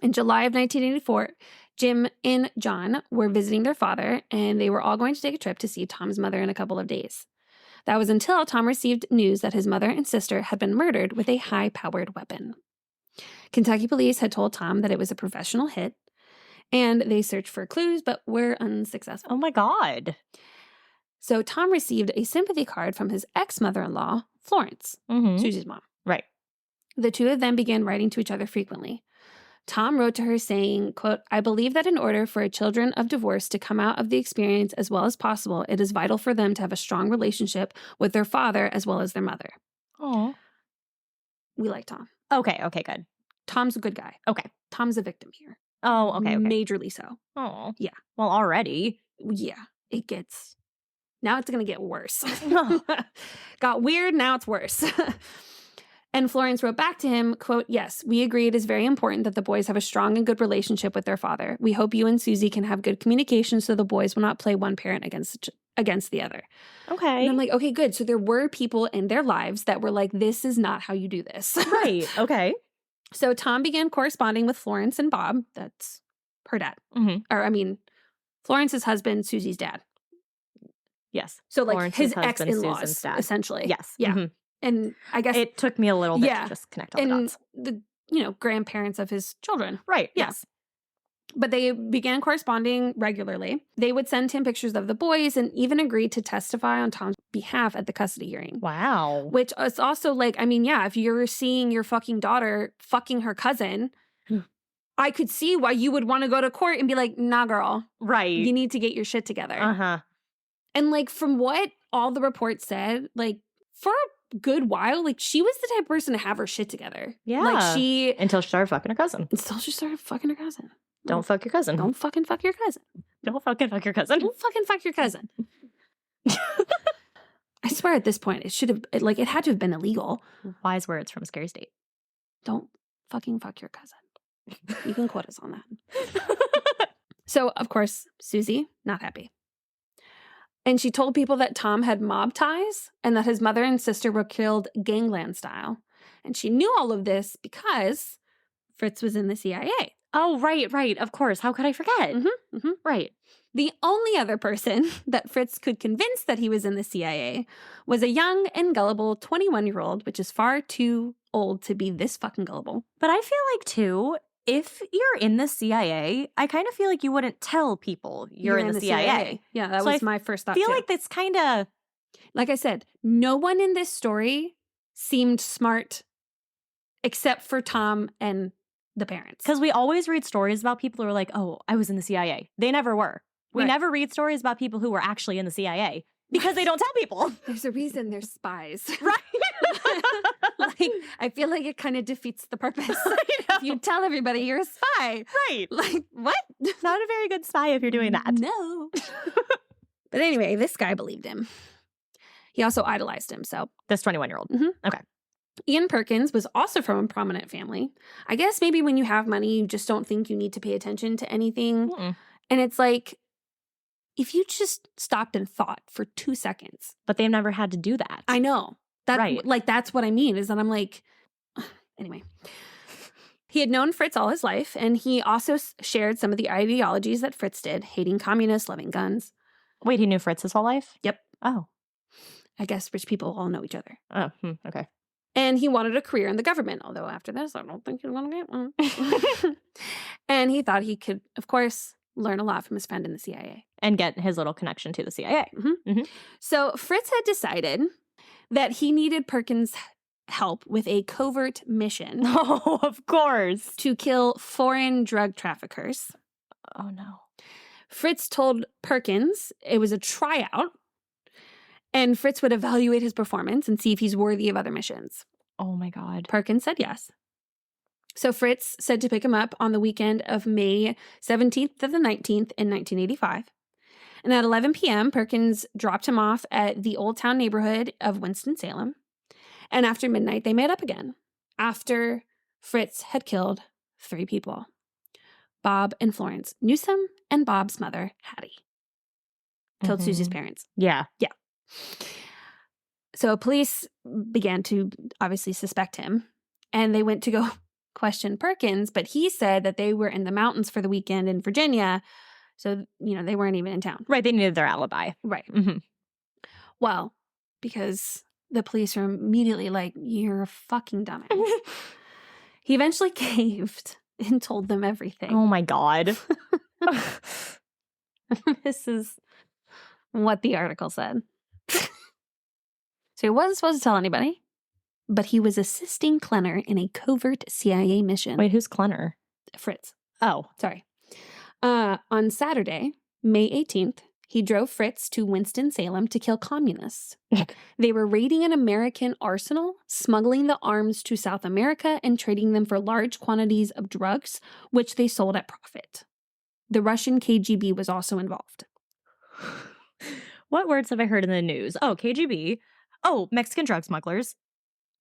In July of 1984, Jim and John were visiting their father, and they were all going to take a trip to see Tom's mother in a couple of days. That was until Tom received news that his mother and sister had been murdered with a high-powered weapon. Kentucky police had told Tom that it was a professional hit, and they searched for clues but were unsuccessful. Oh, my God. So Tom received a sympathy card from his ex-mother-in-law, Florence, Susie's mom. Right. The two of them began writing to each other frequently. Tom wrote to her saying, quote, "I believe that in order for children of divorce to come out of the experience as well as possible, it is vital for them to have a strong relationship with their father as well as their mother." Oh. We like Tom. Okay, good. Tom's a good guy. Okay. Tom's a victim here. Oh, okay. Majorly so. Oh. Yeah. Well, already. Yeah. Now it's going to get worse. Got weird, now it's worse. And Florence wrote back to him, quote, "Yes, we agree it is very important that the boys have a strong and good relationship with their father. We hope you and Susie can have good communication so the boys will not play one parent against the other." Okay. And I'm like, okay, good. So there were people in their lives that were like, this is not how you do this. Right. Okay. So Tom began corresponding with Florence and Bob. That's her dad. Florence's husband, Susie's dad. Yes. So like Florence's his ex-in-laws, essentially. Yes. Yeah. Mm-hmm. And I guess it took me a little bit to just connect all the dots. The grandparents of his children. Right. Yeah. Yes. But they began corresponding regularly. They would send him pictures of the boys and even agreed to testify on Tom's behalf at the custody hearing. Wow. Which is also like, if you're seeing your fucking daughter fucking her cousin, I could see why you would want to go to court and be like, nah, girl. Right. You need to get your shit together. Uh-huh. And like, from what all the reports said, like, for a good while, like, she was the type of person to have her shit together. Yeah. Like, until she started fucking her cousin. Until she started fucking her cousin. Don't fuck your cousin. Don't fucking fuck your cousin. Don't fucking fuck your cousin. Don't fucking fuck your cousin. I swear at this point, it had to have been illegal. Wise words from a scary state. Don't fucking fuck your cousin. You can quote us on that. So, of course, Susie, not happy. And she told people that Tom had mob ties and that his mother and sister were killed gangland style. And she knew all of this because Fritz was in the CIA. Oh, right. Of course. How could I forget? Right. The only other person that Fritz could convince that he was in the CIA was a young and gullible 21-year-old, which is far too old to be this fucking gullible. But I feel like, too, if you're in the CIA, I kind of feel like you wouldn't tell people you're in the CIA. Yeah, that was my first thought, I feel like that's kind of... Like I said, no one in this story seemed smart except for Tom and the parents. Because we always read stories about people who are like, oh, I was in the CIA. They never were. We never read stories about people who were actually in the CIA because they don't tell people. There's a reason they're spies. Right. Like, I feel like it kind of defeats the purpose. If you tell everybody you're a spy. Right. Like, what? Not a very good spy if you're doing that. No. But anyway, this guy believed him. He also idolized him, so. This 21-year-old. Okay. Ian Perkins was also from a prominent family. I guess maybe when you have money, you just don't think you need to pay attention to anything. And it's like, if you just stopped and thought for 2 seconds. But they've never had to do that. I know. Right. Like, that's what I mean, is that I'm like, anyway. He had known Fritz all his life, and he also shared some of the ideologies that Fritz did, hating communists, loving guns. Wait, he knew Fritz his whole life? Yep. Oh. I guess rich people all know each other. Oh, okay. And he wanted a career in the government, although after this, I don't think he's going to get one. And he thought he could, of course, learn a lot from his friend in the CIA. And get his little connection to the CIA. So Fritz had decided that he needed Perkins' help with a covert mission. Oh, of course. To kill foreign drug traffickers. Oh, no. Fritz told Perkins it was a tryout And Fritz would evaluate his performance and see if he's worthy of other missions. Oh, my God. Perkins said yes. So Fritz said to pick him up on the weekend of May 17th to the 19th in 1985. And at 11 p.m., Perkins dropped him off at the Old Town neighborhood of Winston-Salem. And after midnight, they met up again. After Fritz had killed 3 people. Bob and Florence Newsome and Bob's mother, Hattie. Killed Susie's parents. Yeah. Yeah. So police began to obviously suspect him. And they went to go question Perkins, but he said that they were in the mountains for the weekend in Virginia. So, they weren't even in town. Right. They needed their alibi. Right. Mm-hmm. Well, because the police are immediately like, you're a fucking dumbass. He eventually caved and told them everything. Oh, my God. This is what the article said. So he wasn't supposed to tell anybody, but he was assisting Klenner in a covert CIA mission. Wait, who's Klenner? Fritz. Oh. Sorry. On Saturday, May 18th, he drove Fritz to Winston-Salem to kill communists. They were raiding an American arsenal, smuggling the arms to South America, and trading them for large quantities of drugs, which they sold at profit. The Russian KGB was also involved. What words have I heard in the news? Oh, KGB. Oh, Mexican drug smugglers.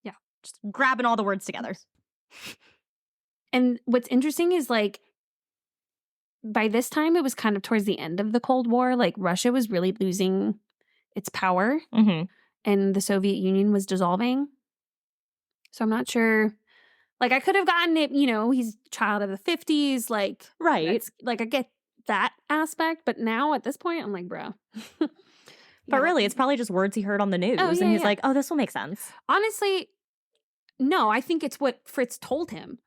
Yeah. Just grabbing all the words together. And what's interesting is, by this time, it was kind of towards the end of the Cold War. Russia was really losing its power, and the Soviet Union was dissolving. So I'm not sure. I could have gotten it, he's a child of the 50s. Right. I get that aspect, but now at this point, I'm like, bro. But really, it's probably just words he heard on the news. And he's like, oh, this will make sense. Honestly, no, I think it's what Fritz told him.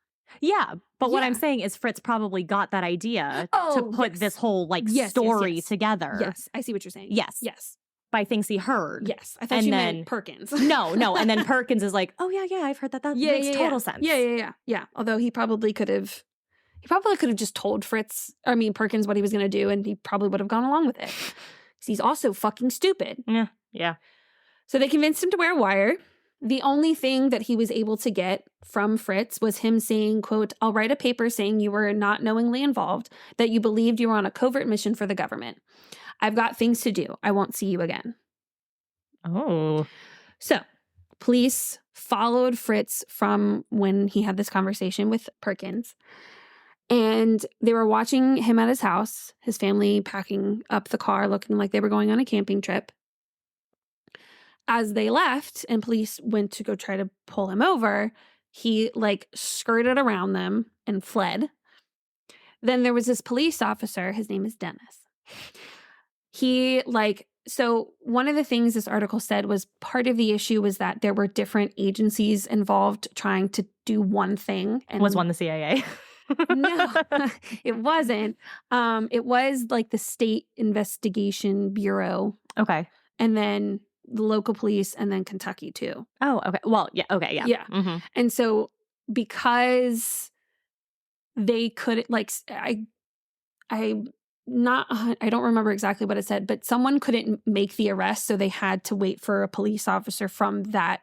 Yeah, but what I'm saying is Fritz probably got that idea to put this whole story together. Yes, I see what you're saying. Yes. By things he heard. Yes, I thought you meant Perkins. No, and then Perkins is like, oh yeah, I've heard that. That makes total sense. Yeah. Although he probably could have just told Perkins what he was going to do, and he probably would have gone along with it. Because he's also fucking stupid. Yeah. So they convinced him to wear a wire. The only thing that he was able to get from Fritz was him saying, quote, I'll write a paper saying you were not knowingly involved, that you believed you were on a covert mission for the government. I've got things to do. I won't see you again. Oh. So police followed Fritz from when he had this conversation with Perkins. And they were watching him at his house, his family packing up the car, looking like they were going on a camping trip. As they left and police went to go try to pull him over, he skirted around them and fled. Then there was this police officer. His name is Dennis. He so one of the things this article said was part of the issue was that there were different agencies involved trying to do one thing. And was one the CIA? No, it wasn't. It was the State Investigation Bureau. Okay. And then the local police, and then Kentucky too. Oh, okay. Well, yeah. Okay, yeah. Yeah. Mm-hmm. And so because they could I don't remember exactly what it said, but someone couldn't make the arrest, so they had to wait for a police officer from that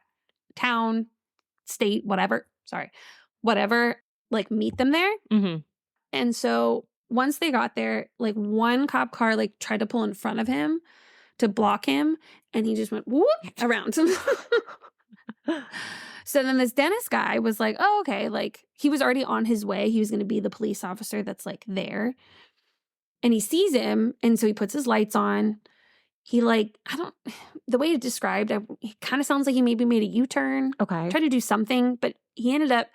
town, state, whatever, meet them there. Mm-hmm. And so once they got there, one cop car tried to pull in front of him to block him, and he just went whoop around. So then this Dennis guy was like, oh, okay. He was already on his way. He was going to be the police officer that's there. And he sees him, and so he puts his lights on. He the way it described, it kind of sounds like he maybe made a U-turn. Okay. Tried to do something, but he ended up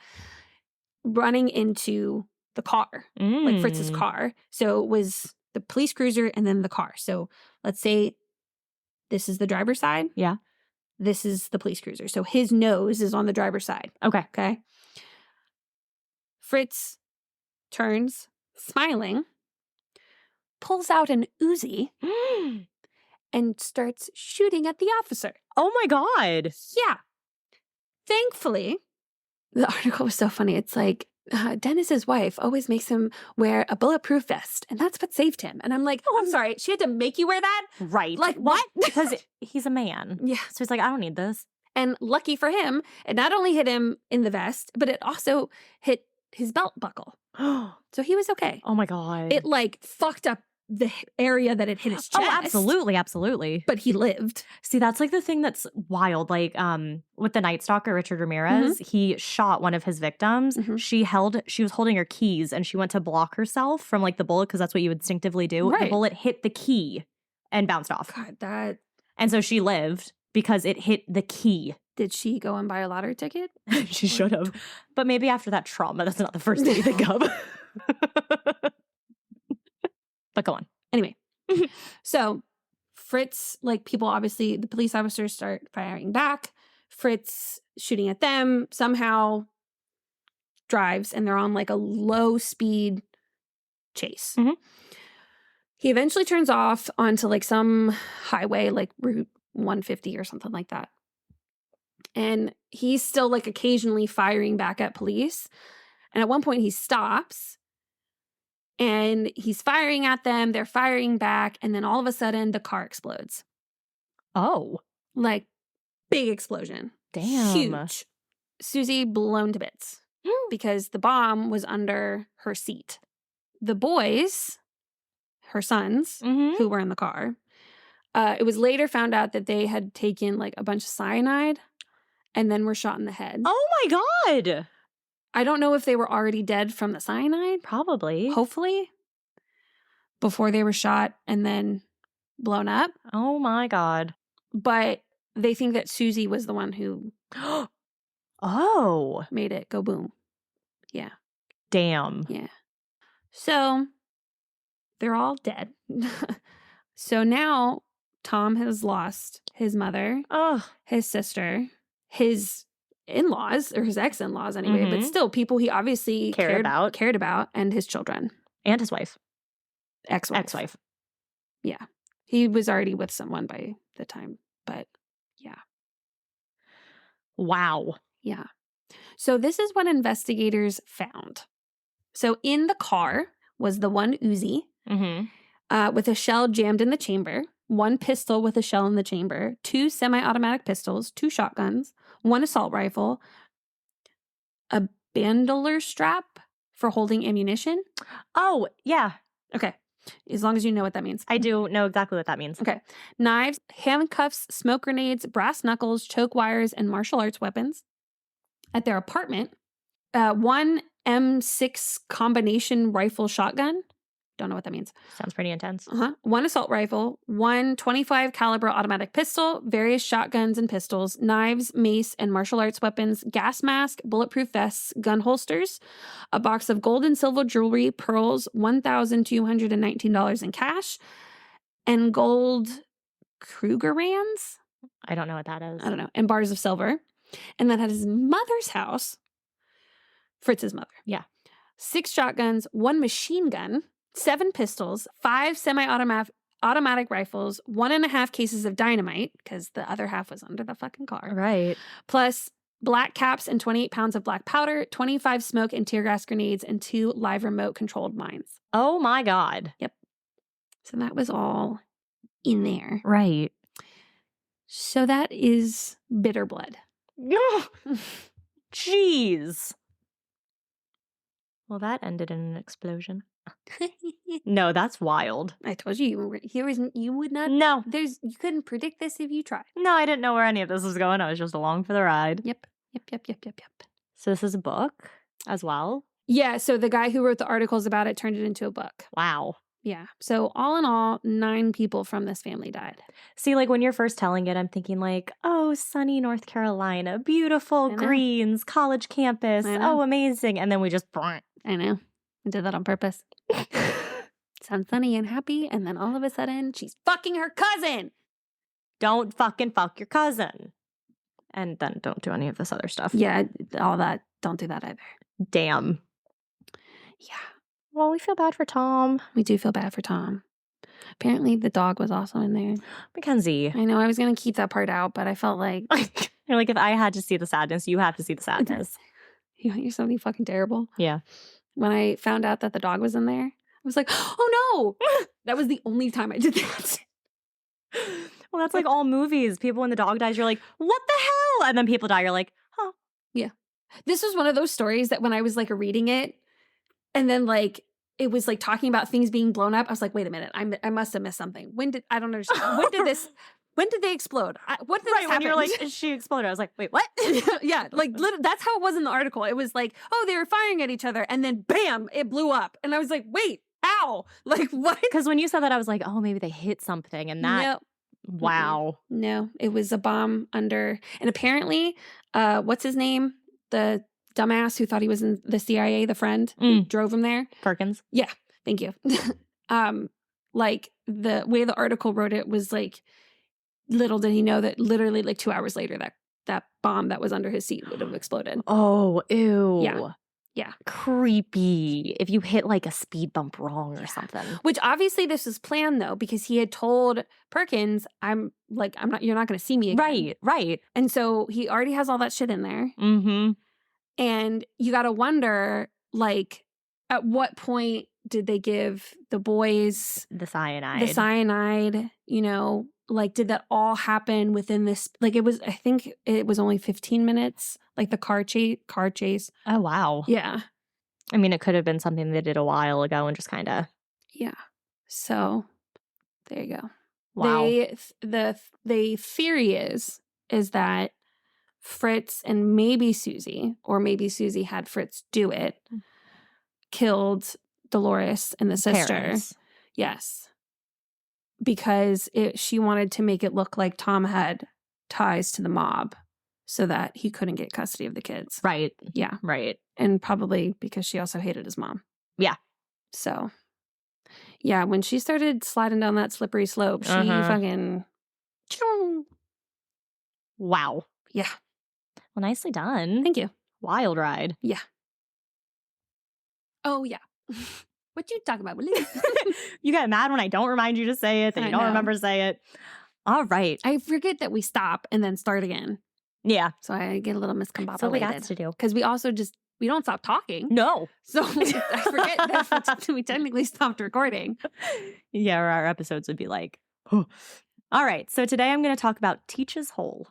running into the car, Fritz's car. So it was the police cruiser and then the car. So let's say this is the driver's side. Yeah. This is the police cruiser. So his nose is on the driver's side. Okay. Fritz turns, smiling, pulls out an Uzi and starts shooting at the officer. Oh my God. Yeah. Thankfully, the article was so funny. It's Dennis's wife always makes him wear a bulletproof vest, and that's what saved him. And I'm like, oh, I'm sorry. She had to make you wear that? Right. Like, what? Because he's a man. Yeah. So he's like, I don't need this. And lucky for him, it not only hit him in the vest, but it also hit his belt buckle. So he was okay. Oh my God. It like fucked up the area that it hit his chest. Oh, absolutely. Absolutely. But he lived. See, that's like the thing that's wild. Like with the Night Stalker, Richard Ramirez, he shot one of his victims. She was holding her keys and she went to block herself from like the bullet because that's what you instinctively do. Right. The bullet hit the key and bounced off. God, and so she lived because it hit the key. Did she go and buy a lottery ticket? She should have. But maybe after that trauma, that's not the first thing you think of. But go on. Anyway, so Fritz, like people obviously, the police officers start firing back. Fritz shooting at them, somehow drives, and they're on like a low speed chase. He eventually turns off onto like some highway, like Route 150 or something like that. And he's still like occasionally firing back at police. And at one point he stops and he's firing at them. They're firing back. And then all of a sudden the car explodes. Oh. Like big explosion. Damn. Huge. Susie blown to bits because the bomb was under her seat. The boys, her sons, who were in the car, it was later found out that they had taken like a bunch of cyanide and then were shot in the head. Oh my God. I don't know if they were already dead from the cyanide. Probably. Hopefully. Before they were shot and then blown up. Oh my God. But they think that Susie was the one who made it go boom. Yeah. Damn. Yeah. So they're all dead. So now Tom has lost his mother, his sister, his in-laws, or his ex-in-laws anyway, but still people he obviously cared about, and his children. And his wife. Ex-wife. Yeah. He was already with someone by the time, but yeah. Wow. Yeah. So this is what investigators found. So in the car was the one Uzi with a shell jammed in the chamber, one pistol with a shell in the chamber, 2 semi-automatic pistols, 2 shotguns, 1 assault rifle, a bandolier strap for holding ammunition. Oh, yeah. Okay. As long as you know what that means. I do know exactly what that means. Okay. Knives, handcuffs, smoke grenades, brass knuckles, choke wires, and martial arts weapons. At their apartment, 1 M6 combination rifle shotgun. Don't know what that means. Sounds pretty intense. 1 assault rifle, 1 .25 caliber automatic pistol, various shotguns and pistols, knives, mace, and martial arts weapons, gas mask, bulletproof vests, gun holsters, a box of gold and silver jewelry, pearls, $1,219 in cash, and gold Krugerrands? I don't know what that is. I don't know. And bars of silver. And then at his mother's house, Fritz's mother. Yeah. 6 shotguns, 1 machine gun, 7 pistols, 5 semi-automatic rifles, 1.5 cases of dynamite, because the other half was under the fucking car. Right. Plus black caps and 28 pounds of black powder, 25 smoke and tear gas grenades, and 2 live remote controlled mines. Oh my God. Yep. So that was all in there. Right. So that is bitter blood. Jeez. Well, that ended in an explosion. No, that's wild. I told you you would not. No. You couldn't predict this if you tried. No, I didn't know where any of this was going. I was just along for the ride. Yep. So this is a book as well? Yeah, so the guy who wrote the articles about it turned it into a book. Wow. Yeah. So all in all, 9 people from this family died. See, like when you're first telling it, I'm thinking like, oh, sunny North Carolina, beautiful greens, college campus. Oh, amazing. And then we just... I know. I did that on purpose. Sounds sunny and happy. And then all of a sudden, she's fucking her cousin. Don't fucking fuck your cousin. And then don't do any of this other stuff. Yeah, all that. Don't do that either. Damn. Yeah. Well, we feel bad for Tom. We do feel bad for Tom. Apparently, the dog was also in there. Mackenzie. I know, I was going to keep that part out, but I felt like... You're like, if I had to see the sadness, you have to see the sadness. You want something fucking terrible? Yeah. When I found out that the dog was in there, I was like, oh no! That was the only time I did that. Well, that's like all movies. People, when the dog dies, you're like, what the hell? And then people die, you're like, huh. Yeah. This was one of those stories that when I was like reading it, and then like it was like talking about things being blown up, I was like, wait a minute, I must have missed something. I don't understand. When did they explode? What did this happen? When you're like, she exploded. I was like, wait, what? Yeah, like that's how it was in the article. It was like, oh, they were firing at each other, and then bam, it blew up. And I was like, wait, ow, like what? Because when you said that, I was like, oh, maybe they hit something, and that, wow. No, it was a bomb under, and apparently, what's his name? The dumbass who thought he was in the CIA, the friend who drove him there. Perkins. Yeah, thank you. Like the way the article wrote it was like, little did he know that literally like 2 hours later that bomb that was under his seat would have exploded. Oh, ew. Yeah. Creepy. If you hit like a speed bump wrong or something. Which obviously this was planned though, because he had told Perkins, you're not going to see me again. Right. And so he already has all that shit in there. Mm-hmm. And you got to wonder, like, at what point did they give the boys the cyanide, like, did that all happen within this? Like, I think it was only 15 minutes, like the car chase. Oh, wow. Yeah. I mean, it could have been something they did a while ago and just kind of. Yeah. So there you go. Wow. The theory is that Fritz and maybe Susie, or maybe Susie had Fritz do it, killed Dolores and the sister. Parents. Yes. Because she wanted to make it look like Tom had ties to the mob so that he couldn't get custody of the kids. Right. Yeah. Right. And probably because she also hated his mom. Yeah. So, yeah, when she started sliding down that slippery slope, she fucking... Wow. Yeah. Well, nicely done. Thank you. Wild ride. Yeah. Oh, yeah. What you talking about, Willie? You get mad when I don't remind you to say it, that you don't remember to say it. All right. I forget that we stop and then start again. Yeah. So I get a little miscombobulated. That's what we got to do. Because we also we don't stop talking. No. So I forget that we technically stopped recording. Yeah, or our episodes would be like, oh. All right. So today I'm going to talk about Teach's Hole.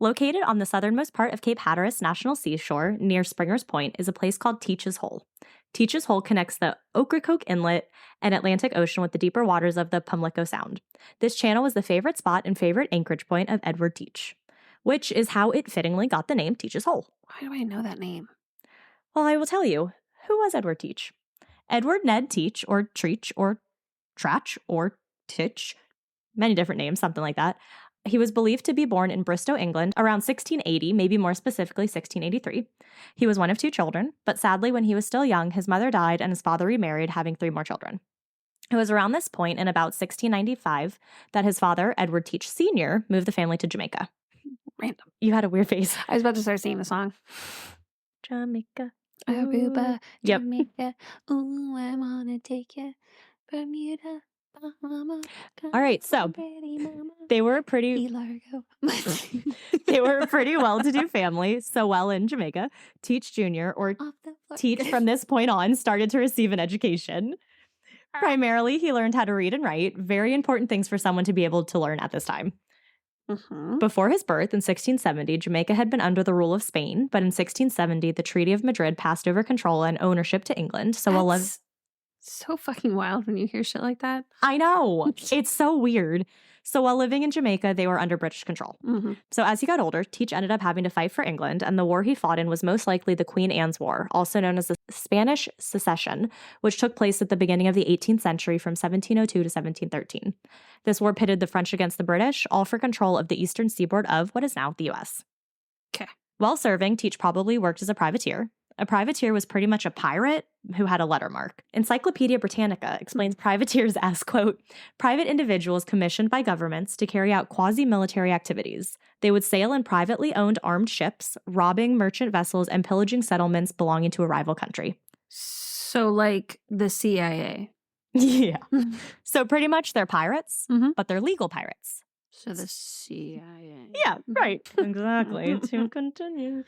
Located on the southernmost part of Cape Hatteras National Seashore, near Springer's Point, is a place called Teach's Hole. Teach's Hole connects the Ocracoke Inlet and Atlantic Ocean with the deeper waters of the Pamlico Sound. This channel was the favorite spot and favorite anchorage point of Edward Teach, which is how it fittingly got the name Teach's Hole. Why do I know that name? Well, I will tell you. Who was Edward Teach? Edward Ned Teach, or Treach, or Trach, or Titch, many different names, something like that. He was believed to be born in Bristow, England, around 1680, maybe more specifically 1683. He was one of 2 children, but sadly, when he was still young, his mother died and his father remarried, having 3 more children. It was around this point, in about 1695, that his father, Edward Teach Sr., moved the family to Jamaica. Random. You had a weird face. I was about to start singing the song. Jamaica. Aruba, Yep. Jamaica. Ooh, I wanna take you. Bermuda. Bahama, all right, so they were a pretty well-to-do family. So while in Jamaica, Teach Jr., or Teach from this point on, started to receive an education. Primarily, he learned how to read and write, very important things for someone to be able to learn at this time. Before his birth in 1670, Jamaica had been under the rule of Spain, but in 1670, the Treaty of Madrid passed over control and ownership to England. So so fucking wild when you hear shit like that. I know. It's so weird. So while living in Jamaica, they were under British control. So as he got older, Teach ended up having to fight for England, and the war he fought in was most likely the Queen Anne's War, also known as the Spanish Succession, which took place at the beginning of the 18th century from 1702 to 1713. This war pitted the French against the British, all for control of the eastern seaboard of what is now the U.S. Okay. While serving, Teach probably worked as a privateer. A privateer was pretty much a pirate who had a letter mark. Encyclopedia Britannica explains privateers as, quote, private individuals commissioned by governments to carry out quasi-military activities. They would sail in privately owned armed ships, robbing merchant vessels and pillaging settlements belonging to a rival country. So like the CIA. Yeah. So pretty much they're pirates, but they're legal pirates. So the CIA. Yeah, right. Exactly. To continue.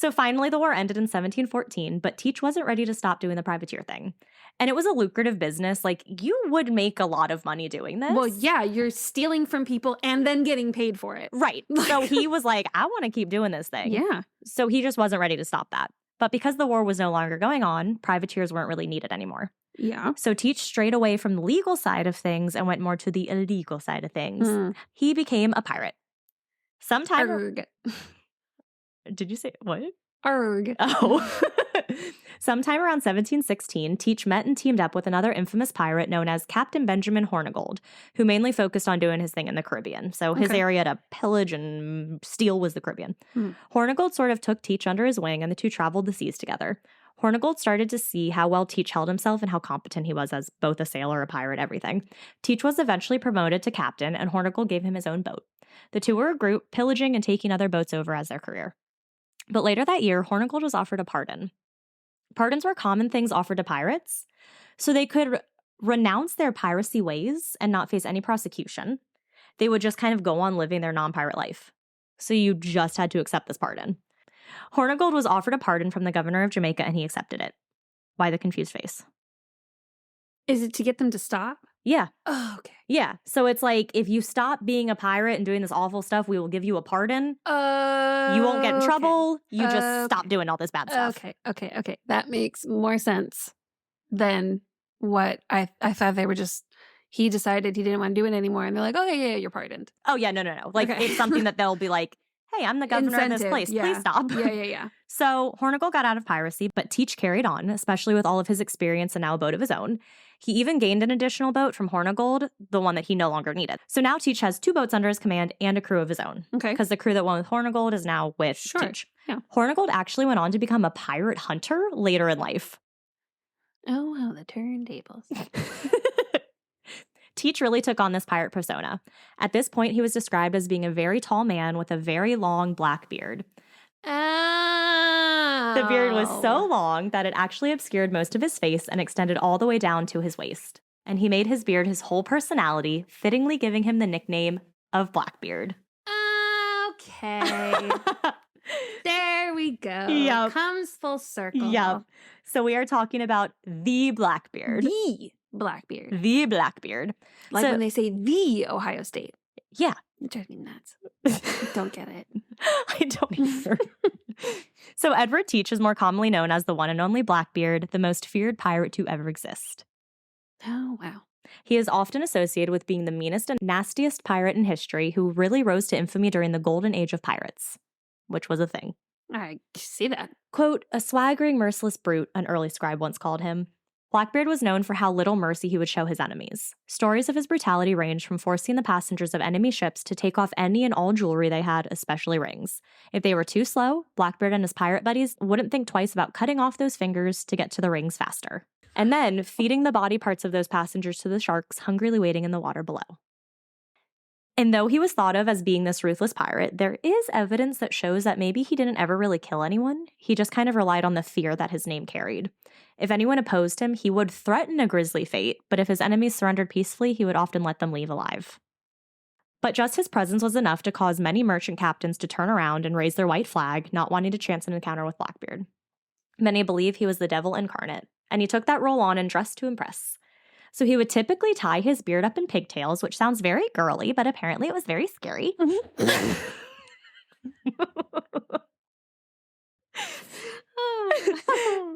So finally, the war ended in 1714, but Teach wasn't ready to stop doing the privateer thing. And it was a lucrative business. Like, you would make a lot of money doing this. Well, yeah, you're stealing from people and then getting paid for it. Right. So he was like, I want to keep doing this thing. Yeah. So he just wasn't ready to stop that. But because the war was no longer going on, privateers weren't really needed anymore. Yeah. So Teach strayed away from the legal side of things and went more to the illegal side of things. He became a pirate. Sometime... Arg. Did you say what? Arg. Oh. Sometime around 1716, Teach met and teamed up with another infamous pirate known as Captain Benjamin Hornigold, who mainly focused on doing his thing in the Caribbean. So his area to pillage and steal was the Caribbean. Hornigold sort of took Teach under his wing, and the two traveled the seas together. Hornigold started to see how well Teach held himself and how competent he was as both a sailor, a pirate, everything. Teach was eventually promoted to captain, and Hornigold gave him his own boat. The two were a group, pillaging and taking other boats over as their career. But later that year, Hornigold was offered a pardon. Pardons were common things offered to pirates, so they could renounce their piracy ways and not face any prosecution. They would just kind of go on living their non-pirate life. So you just had to accept this pardon. Hornigold was offered a pardon from the governor of Jamaica, and he accepted it. Why the confused face? Is it to get them to stop? Yeah. Oh, okay. Yeah. So it's like, if you stop being a pirate and doing this awful stuff, we will give you a pardon. You won't get in trouble. You just stop doing all this bad stuff. Okay. That makes more sense than what I thought they were just... He decided he didn't want to do it anymore, and they're like, okay, yeah, you're pardoned. Oh, yeah, no. Like, it's something that they'll be like, hey, I'm the governor of this place. Yeah. Please stop. Yeah. So Hornigold got out of piracy, but Teach carried on, especially with all of his experience and now a boat of his own. He even gained an additional boat from Hornigold, the one that he no longer needed. So now Teach has 2 boats under his command and a crew of his own. Okay. Because the crew that went with Hornigold is now with Teach. Yeah. Hornigold actually went on to become a pirate hunter later in life. Oh, wow, the turntables. Teach really took on this pirate persona. At this point, he was described as being a very tall man with a very long black beard. Oh. The beard was so long that it actually obscured most of his face and extended all the way down to his waist. And he made his beard his whole personality, fittingly giving him the nickname of Blackbeard. Okay. There we go. Yep. Comes full circle. Yep. So we are talking about the Blackbeard. The Blackbeard. The Blackbeard. Like when they say the Ohio State. Yeah. It drives me nuts. Don't get it. I don't either. So Edward Teach is more commonly known as the one and only Blackbeard, the most feared pirate to ever exist. Oh, wow. He is often associated with being the meanest and nastiest pirate in history who really rose to infamy during the golden age of pirates, which was a thing. I see that. Quote, a swaggering, merciless brute, an early scribe once called him. Blackbeard was known for how little mercy he would show his enemies. Stories of his brutality ranged from forcing the passengers of enemy ships to take off any and all jewelry they had, especially rings. If they were too slow, Blackbeard and his pirate buddies wouldn't think twice about cutting off those fingers to get to the rings faster. And then feeding the body parts of those passengers to the sharks hungrily waiting in the water below. And though he was thought of as being this ruthless pirate, there is evidence that shows that maybe he didn't ever really kill anyone. He just kind of relied on the fear that his name carried. If anyone opposed him, he would threaten a grisly fate, but if his enemies surrendered peacefully, he would often let them leave alive. But just his presence was enough to cause many merchant captains to turn around and raise their white flag, not wanting to chance an encounter with Blackbeard. Many believe he was the devil incarnate, and he took that role on and dressed to impress. So he would typically tie his beard up in pigtails, which sounds very girly, but apparently it was very scary.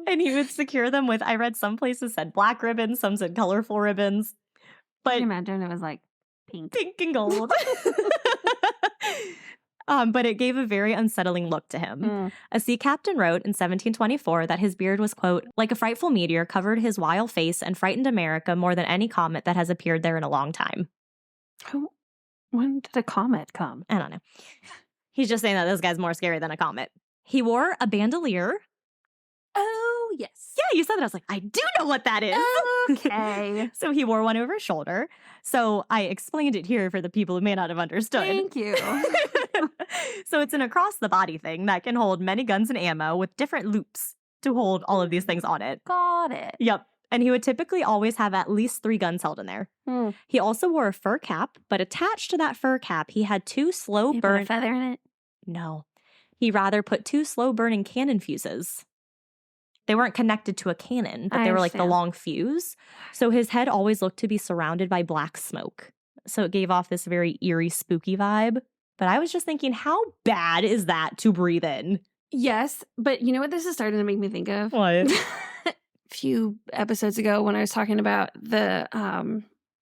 And he would secure them with, I read some places said black ribbons, some said colorful ribbons. But Can you imagine it was like pink and gold. But it gave a very unsettling look to him. A sea captain wrote in 1724 that his beard was, quote, like a frightful meteor covered his wild face and frightened America more than any comet that has appeared there in a long time. When did a comet come? I don't know. He's just saying that this guy's more scary than a comet. He wore a bandolier. Oh, yes. Yeah, you said that. I was like, I do know what that is. Okay. So he wore one over his shoulder. So I explained it here for the people who may not have understood. Thank you. So it's an across-the-body thing that can hold many guns and ammo with different loops to hold all of these things on it. Got it. Yep. And he would typically always have at least 3 guns held in there. He also wore a fur cap, but attached to that fur cap, he had 2 slow burn... Put a feather in it? No. he rather put 2 slow-burning cannon fuses. They weren't connected to a cannon, but they were like the long fuse. So his head always looked to be surrounded by black smoke. So it gave off this very eerie, spooky vibe. But I was just thinking, how bad is that to breathe in? Yes, but you know what this is starting to make me think of? What? A few episodes ago when I was talking about the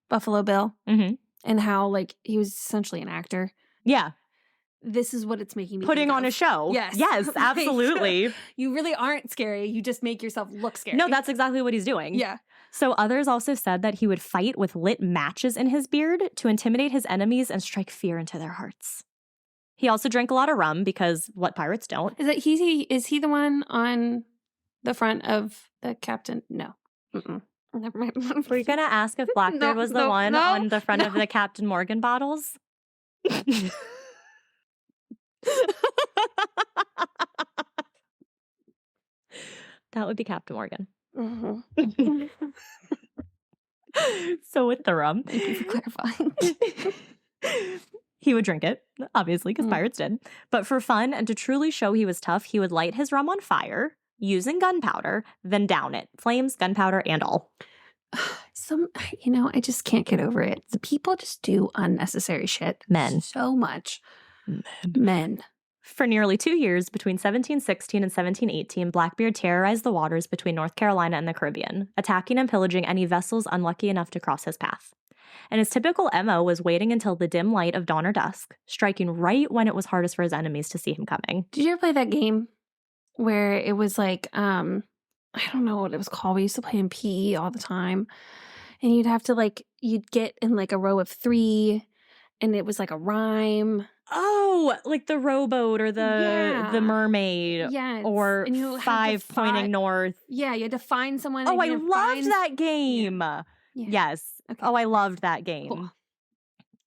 Buffalo Bill and how like he was essentially an actor. Yeah. This is what it's making me putting think on of. a show. Yes. Yes, absolutely. Like, you really aren't scary. You just make yourself look scary. No, that's exactly what he's doing. Yeah. So others also said that he would fight with lit matches in his beard to intimidate his enemies and strike fear into their hearts. He also drank a lot of rum because what pirates don't. Is he the one on the front of the captain? No. Never mind. Were you going to ask if Blackbeard was the one on the front of the Captain Morgan bottles? That would be Captain Morgan. So with the rum. Thank you for clarifying. He would drink it, obviously, because pirates did. But for fun and to truly show he was tough, he would light his rum on fire using gunpowder, then down it. Flames, gunpowder, and all. I just can't get over it. The people just do unnecessary shit. Men. So much. Men. For nearly 2 years, between 1716 and 1718, Blackbeard terrorized the waters between North Carolina and the Caribbean, attacking and pillaging any vessels unlucky enough to cross his path. And his typical MO was waiting until the dim light of dawn or dusk, striking right when it was hardest for his enemies to see him coming. Did you ever play that game where it was like, I don't know what it was called. We used to play in PE all the time. And you'd have to you'd get in like a row of 3 and it was like a rhyme. Oh, like the rowboat or the mermaid. Yes. Or 5 pointing north. Yeah, you had to find someone. Oh, I loved that game. Yeah. Yes. Okay. Oh, I loved that game. Cool.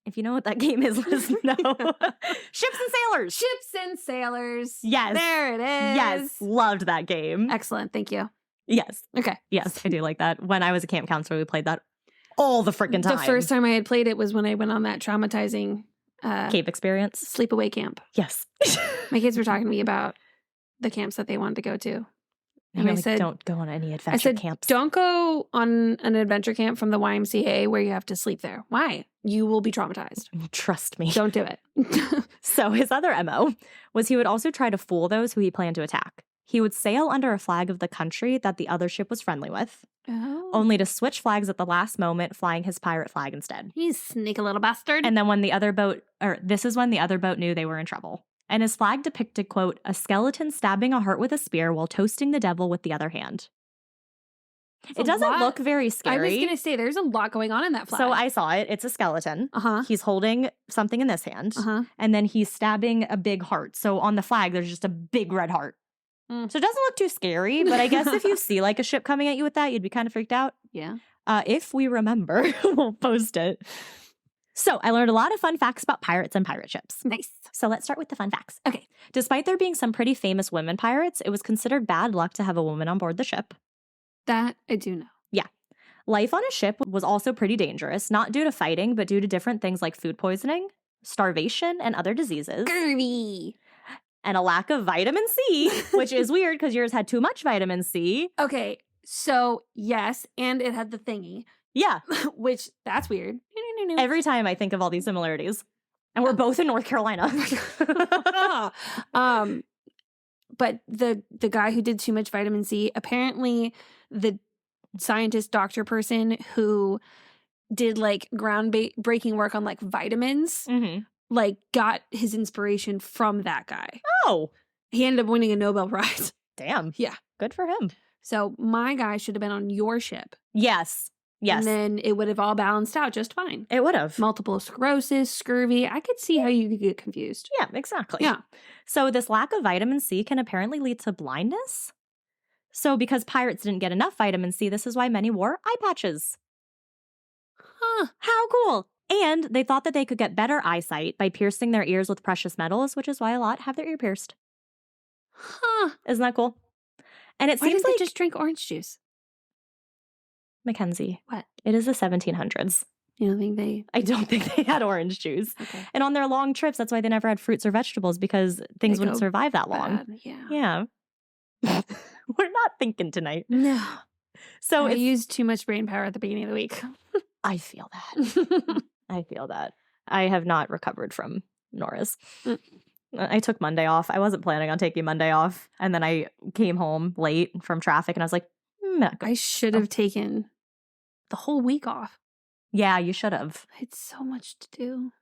If you know what that game is, let us know. Ships and Sailors. Ships and Sailors. Yes. There it is. Yes. Loved that game. Excellent. Thank you. Yes. Okay. Yes, I do like that. When I was a camp counselor, we played that all the freaking time. The first time I had played it was when I went on that traumatizing Cape experience. Sleepaway camp. Yes. My kids were talking to me about the camps that they wanted to go to. And I said, don't go on any adventure camps. Don't go on an adventure camp from the YMCA where you have to sleep there. Why? You will be traumatized. Trust me. Don't do it. So his other MO was he would also try to fool those who he planned to attack. He would sail under a flag of the country that the other ship was friendly with, only to switch flags at the last moment, flying his pirate flag instead. You sneaky little bastard. And then this is when the other boat knew they were in trouble. And his flag depicted, quote, a skeleton stabbing a heart with a spear while toasting the devil with the other hand. It doesn't look very scary. I was going to say, there's a lot going on in that flag. So I saw it. It's a skeleton. He's holding something in this hand. And then he's stabbing a big heart. So on the flag, there's just a big red heart. So it doesn't look too scary. But I guess if you see like a ship coming at you with that, you'd be kind of freaked out. Yeah. If we remember, we'll post it. So I learned a lot of fun facts about pirates and pirate ships. Nice. So let's start with the fun facts. Okay. Despite there being some pretty famous women pirates, it was considered bad luck to have a woman on board the ship. That I do know. Yeah. Life on a ship was also pretty dangerous, not due to fighting, but due to different things like food poisoning, starvation, and other diseases. Scurvy. And a lack of vitamin C, which is weird because yours had too much vitamin C. Okay. So, yes, and it had the thingy. Yeah. Which, that's weird. Every time I think of all these similarities. And we're both in North Carolina. But the guy who did too much vitamin C, apparently the scientist doctor person who did like groundbreaking work on like vitamins, like got his inspiration from that guy. Oh. He ended up winning a Nobel Prize. Damn. Yeah. Good for him. So my guy should have been on your ship. Yes. Yes. And then it would have all balanced out just fine. It would have. Multiple sclerosis, scurvy. I could see how you could get confused. Yeah, exactly. Yeah. So this lack of vitamin C can apparently lead to blindness. So because pirates didn't get enough vitamin C, this is why many wore eye patches. Huh. How cool. And they thought that they could get better eyesight by piercing their ears with precious metals, which is why a lot have their ear pierced. Huh. Isn't that cool? And it why seems didn't like they just drink orange juice? Mackenzie. What? It is the 1700s. You don't think they... I don't think they had orange juice. Okay. And on their long trips, that's why they never had fruits or vegetables, because things wouldn't survive that long. Bad. Yeah. Yeah. We're not thinking tonight. No. So I used too much brain power at the beginning of the week. I feel that. I feel that. I have not recovered from Nora's. I took Monday off. I wasn't planning on taking Monday off. And then I came home late from traffic and I was like, I should have taken the whole week off. Yeah, you should have. I had so much to do.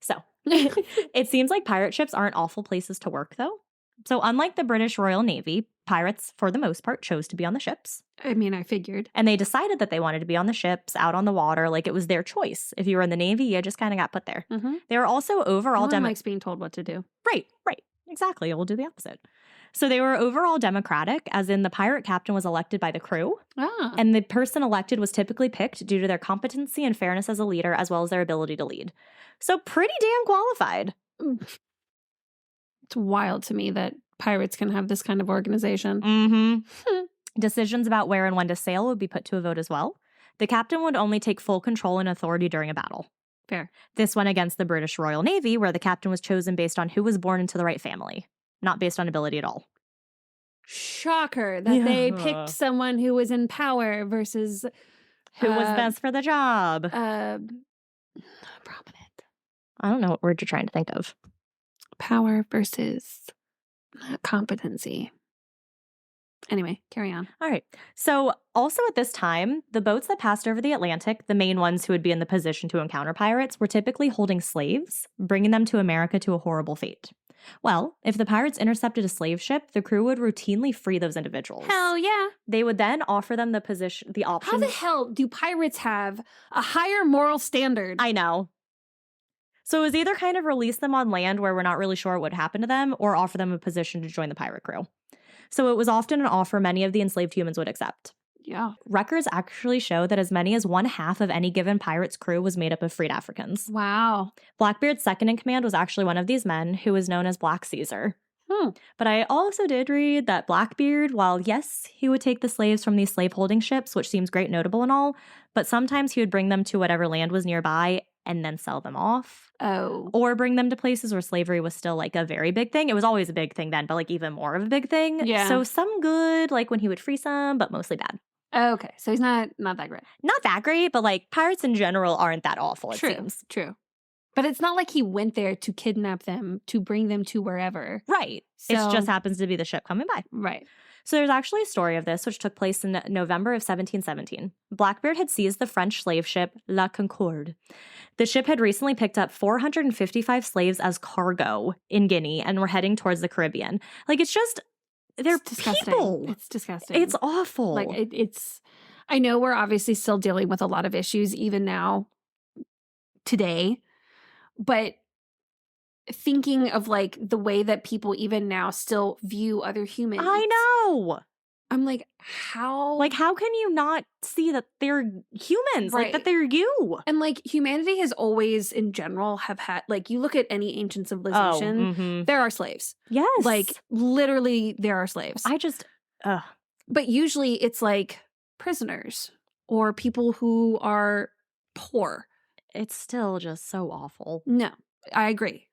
So, it seems like pirate ships aren't awful places to work, though. So, unlike the British Royal Navy, pirates, for the most part, chose to be on the ships. I mean, I figured. And they decided that they wanted to be on the ships, out on the water, like it was their choice. If you were in the Navy, you just kind of got put there. Mm-hmm. They were also overall... No one likes being told what to do. Right. Exactly. We'll do the opposite. So they were overall democratic, as in the pirate captain was elected by the crew. Ah. And the person elected was typically picked due to their competency and fairness as a leader, as well as their ability to lead. So pretty damn qualified. It's wild to me that pirates can have this kind of organization. Mm-hmm. Decisions about where and when to sail would be put to a vote as well. The captain would only take full control and authority during a battle. Fair. This went against the British Royal Navy, where the captain was chosen based on who was born into the right family, not based on ability at all. Shocker that they picked someone who was in power versus... Who was best for the job. Prominent. I don't know what word you're trying to think of. Power versus competency. Anyway, carry on. All right. So also at this time, the boats that passed over the Atlantic, the main ones who would be in the position to encounter pirates, were typically holding slaves, bringing them to America to a horrible fate. Well, if the pirates intercepted a slave ship, the crew would routinely free those individuals. Hell yeah. They would then offer them the option. How the hell do pirates have a higher moral standard? I know. So it was either kind of release them on land where we're not really sure what would happen to them, or offer them a position to join the pirate crew. So it was often an offer many of the enslaved humans would accept. Yeah. Records actually show that as many as 1/2 of any given pirate's crew was made up of freed Africans. Wow. Blackbeard's second in command was actually one of these men, who was known as Black Caesar. But I also did read that Blackbeard, while yes, he would take the slaves from these slaveholding ships, which seems great, notable and all, but sometimes he would bring them to whatever land was nearby and then sell them off. Oh. Or bring them to places where slavery was still like a very big thing. It was always a big thing then, but like even more of a big thing. Yeah. So some good, like when he would free some, but mostly bad. Okay. So he's not that great. Not that great, but like pirates in general aren't that awful, it seems. True. But it's not like he went there to kidnap them, to bring them to wherever. Right. So, it just happens to be the ship coming by. Right. So there's actually a story of this, which took place in November of 1717. Blackbeard had seized the French slave ship La Concorde. The ship had recently picked up 455 slaves as cargo in Guinea and were heading towards the Caribbean. Like, it's just, they're disgusting. people. It's disgusting. It's awful. Like, it's, I know we're obviously still dealing with a lot of issues even now, today, but thinking of like the way that people even now still view other humans. I know. I'm like, how? Like, how can you not see that they're humans? Right. Like, that they're you? And like, humanity has always, in general, have had, like, you look at any ancient civilization, there are slaves. Yes. Like, literally, there are slaves. But usually it's like prisoners or people who are poor. It's still just so awful. No, I agree.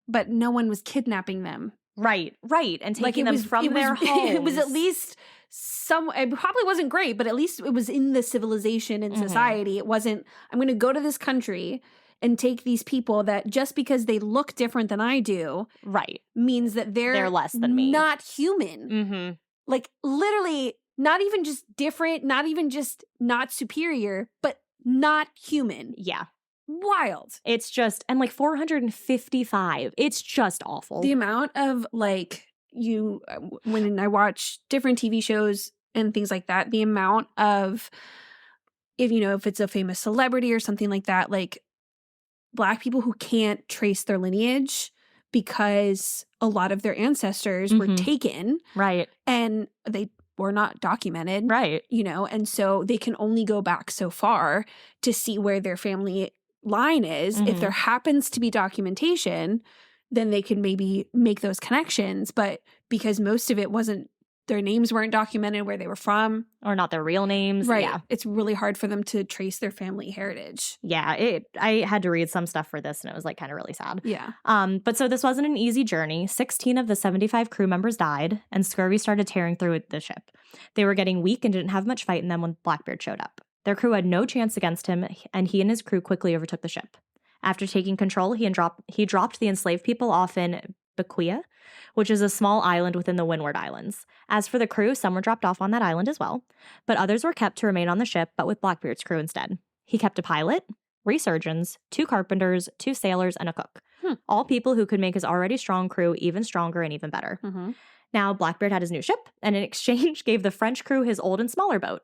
But no one was kidnapping them. Right. And taking them from their homes. It was at least it probably wasn't great, but at least it was in the civilization and society. It wasn't, I'm going to go to this country and take these people that just because they look different than I do, right, means that they're less than me. Not human. Like, literally, not even just different, not even just not superior, but not human. Yeah. Wild. It's just, and like 455. It's just awful. The amount of like, when I watch different TV shows and things like that, the amount of, if it's a famous celebrity or something like that, like Black people who can't trace their lineage because a lot of their ancestors were taken. Right. And they were not documented. Right. And so they can only go back so far to see where their family line is. If there happens to be documentation, then they can maybe make those connections. But because most of it wasn't their names weren't documented, where they were from. Or not their real names. Right. Yeah. It's really hard for them to trace their family heritage. Yeah, I had to read some stuff for this, and it was like kind of really sad. Yeah. But so this wasn't an easy journey. 16 of the 75 crew members died, and scurvy started tearing through the ship. They were getting weak and didn't have much fight in them when Blackbeard showed up. Their crew had no chance against him, and he and his crew quickly overtook the ship. After taking control, he dropped the enslaved people off in Bequia, which is a small island within the Windward Islands. As for the crew, some were dropped off on that island as well, but others were kept to remain on the ship, but with Blackbeard's crew instead. He kept a pilot, 3 surgeons, 2 carpenters, 2 sailors, and a cook. All people who could make his already strong crew even stronger and even better. Mm-hmm. Now, Blackbeard had his new ship, and in exchange gave the French crew his old and smaller boat.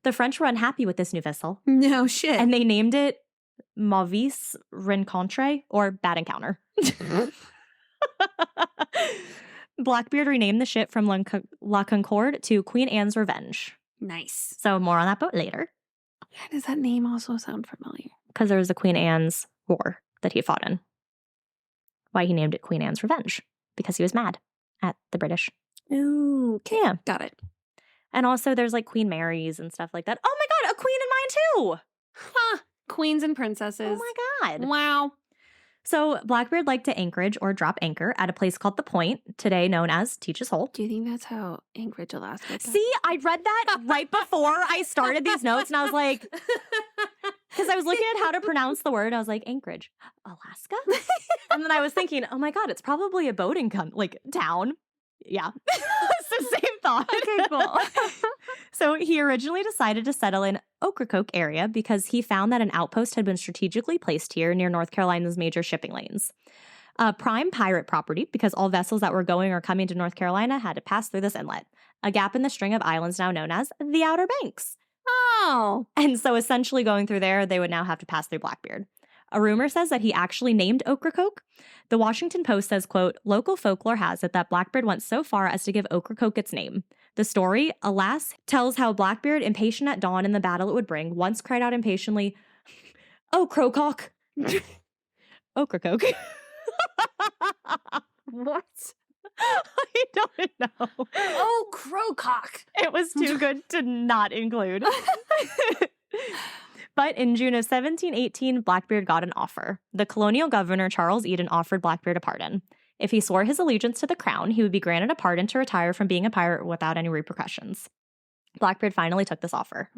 The French were unhappy with this new vessel. No shit. And they named it Mauvaise Rencontre, or Bad Encounter. Blackbeard renamed the ship from La Concorde to Queen Anne's Revenge. Nice. So more on that boat later. Why does that name also sound familiar? Because there was a Queen Anne's War that he fought in. Why he named it Queen Anne's Revenge. Because he was mad at the British. Ooh, okay. Yeah. Got it. And also there's like Queen Mary's and stuff like that. Oh my god, a queen in mine too! Huh. Queens and princesses. Oh my god. Wow. So Blackbeard liked to anchorage or drop anchor at a place called The Point, today known as Teach's Hole. Do you think that's how Anchorage, Alaska is? See, I read that right before I started these notes, and I was like, because I was looking at how to pronounce the word, I was like, Anchorage, Alaska? And then I was thinking, oh my god, it's probably a boating town. Yeah. It's the same thought. Okay, cool. So he originally decided to settle in Ocracoke area because he found that an outpost had been strategically placed here near North Carolina's major shipping lanes. A prime pirate property because all vessels that were going or coming to North Carolina had to pass through this inlet, a gap in the string of islands now known as the Outer Banks. Oh. And so essentially going through there, they would now have to pass through Blackbeard. A rumor says that he actually named Ocracoke. The Washington Post says, quote, local folklore has it that Blackbeard went so far as to give Ocracoke its name. The story, alas, tells how Blackbeard, impatient at dawn in the battle it would bring, once cried out impatiently, "Oh, Crocock!" Ocracoke. What? I don't know. Oh, Crocock. It was too good to not include. But in June of 1718, Blackbeard got an offer. The colonial governor, Charles Eden, offered Blackbeard a pardon. If he swore his allegiance to the crown, he would be granted a pardon to retire from being a pirate without any repercussions. Blackbeard finally took this offer.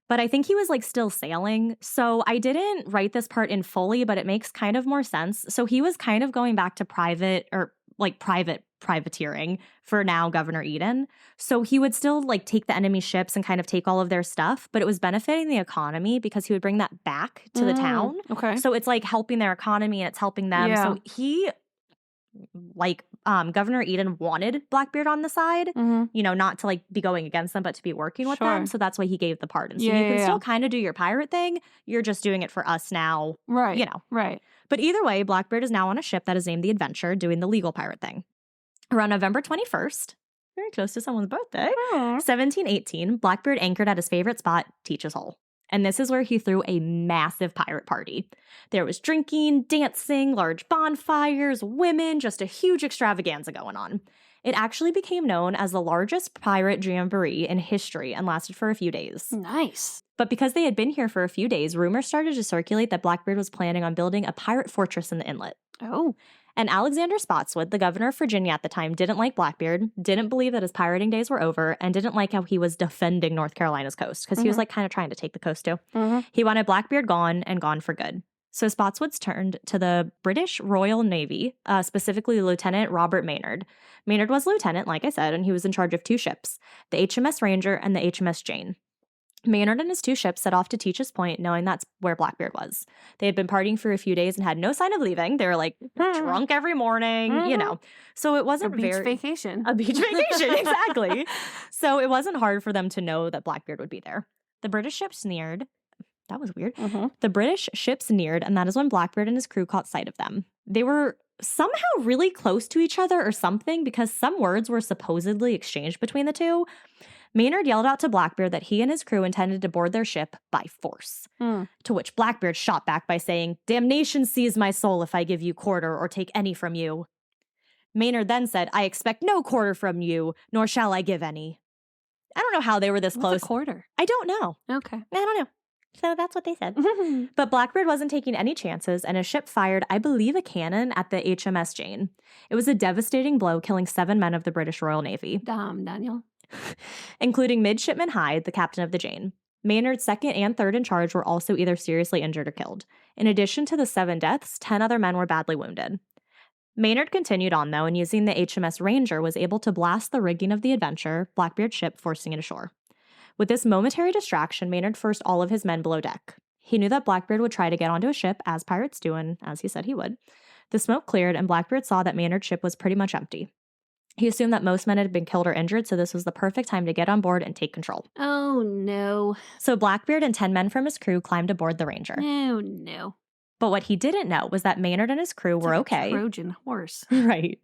But I think he was like still sailing. So I didn't write this part in fully, but it makes kind of more sense. So he was kind of going back to private privateering for now Governor Eden. So he would still like take the enemy ships and kind of take all of their stuff, but it was benefiting the economy because he would bring that back to the town. Okay. So it's like helping their economy and it's helping them. Yeah. So he Governor Eden wanted Blackbeard on the side, you know, not to like be going against them, but to be working with them. So that's why he gave the pardon. So you can still kind of do your pirate thing. You're just doing it for us now. Right. You know. Right. But either way, Blackbeard is now on a ship that is named the Adventure, doing the legal pirate thing. Around November 21st, very close to someone's birthday, 1718, Blackbeard anchored at his favorite spot, Teach's Hole. And this is where he threw a massive pirate party. There was drinking, dancing, large bonfires, women, just a huge extravaganza going on. It actually became known as the largest pirate jamboree in history and lasted for a few days. Nice. But because they had been here for a few days, rumors started to circulate that Blackbeard was planning on building a pirate fortress in the inlet. Oh. And Alexander Spotswood, the governor of Virginia at the time, didn't like Blackbeard, didn't believe that his pirating days were over, and didn't like how he was defending North Carolina's coast, because he was like kind of trying to take the coast too. He wanted Blackbeard gone and gone for good. So Spotswood turned to the British Royal Navy, specifically Lieutenant Robert Maynard. Maynard was lieutenant, like I said, and he was in charge of 2 ships, the HMS Ranger and the HMS Jane. Maynard and his 2 ships set off to Teach's Point, knowing that's where Blackbeard was. They had been partying for a few days and had no sign of leaving. They were like drunk every morning, you know. So it wasn't a beach vacation. A beach vacation, exactly. So it wasn't hard for them to know that Blackbeard would be there. The British ships neared. That was weird. The British ships neared, and that is when Blackbeard and his crew caught sight of them. They were somehow really close to each other or something because some words were supposedly exchanged between the two. Maynard yelled out to Blackbeard that he and his crew intended to board their ship by force, to which Blackbeard shot back by saying, "Damnation seize my soul if I give you quarter or take any from you." Maynard then said, "I expect no quarter from you, nor shall I give any." I don't know how they were this close. What's a quarter? I don't know. Okay. I don't know. So that's what they said. But Blackbeard wasn't taking any chances, and his ship fired, I believe, a cannon at the HMS Jane. It was a devastating blow, killing 7 men of the British Royal Navy. Damn, Daniel. Including Midshipman Hyde, the captain of the Jane. Maynard's second and third in charge were also either seriously injured or killed. In addition to the 7 deaths, 10 other men were badly wounded. Maynard continued on, though, and using the HMS Ranger was able to blast the rigging of the Adventure, Blackbeard's ship, forcing it ashore. With this momentary distraction, Maynard forced all of his men below deck. He knew that Blackbeard would try to get onto a ship, as pirates do, and as he said he would. The smoke cleared, and Blackbeard saw that Maynard's ship was pretty much empty. He assumed that most men had been killed or injured, so this was the perfect time to get on board and take control. Oh, no. So Blackbeard and 10 men from his crew climbed aboard the Ranger. Oh, no. But what he didn't know was that Maynard and his crew were okay. Trojan horse. Right.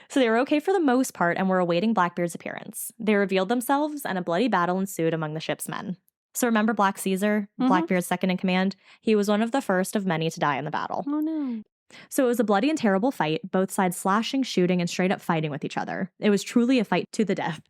So they were okay for the most part and were awaiting Blackbeard's appearance. They revealed themselves, and a bloody battle ensued among the ship's men. So remember Black Caesar, Blackbeard's second in command? He was one of the first of many to die in the battle. Oh, no. So it was a bloody and terrible fight, both sides slashing, shooting, and straight up fighting with each other. It was truly a fight to the death.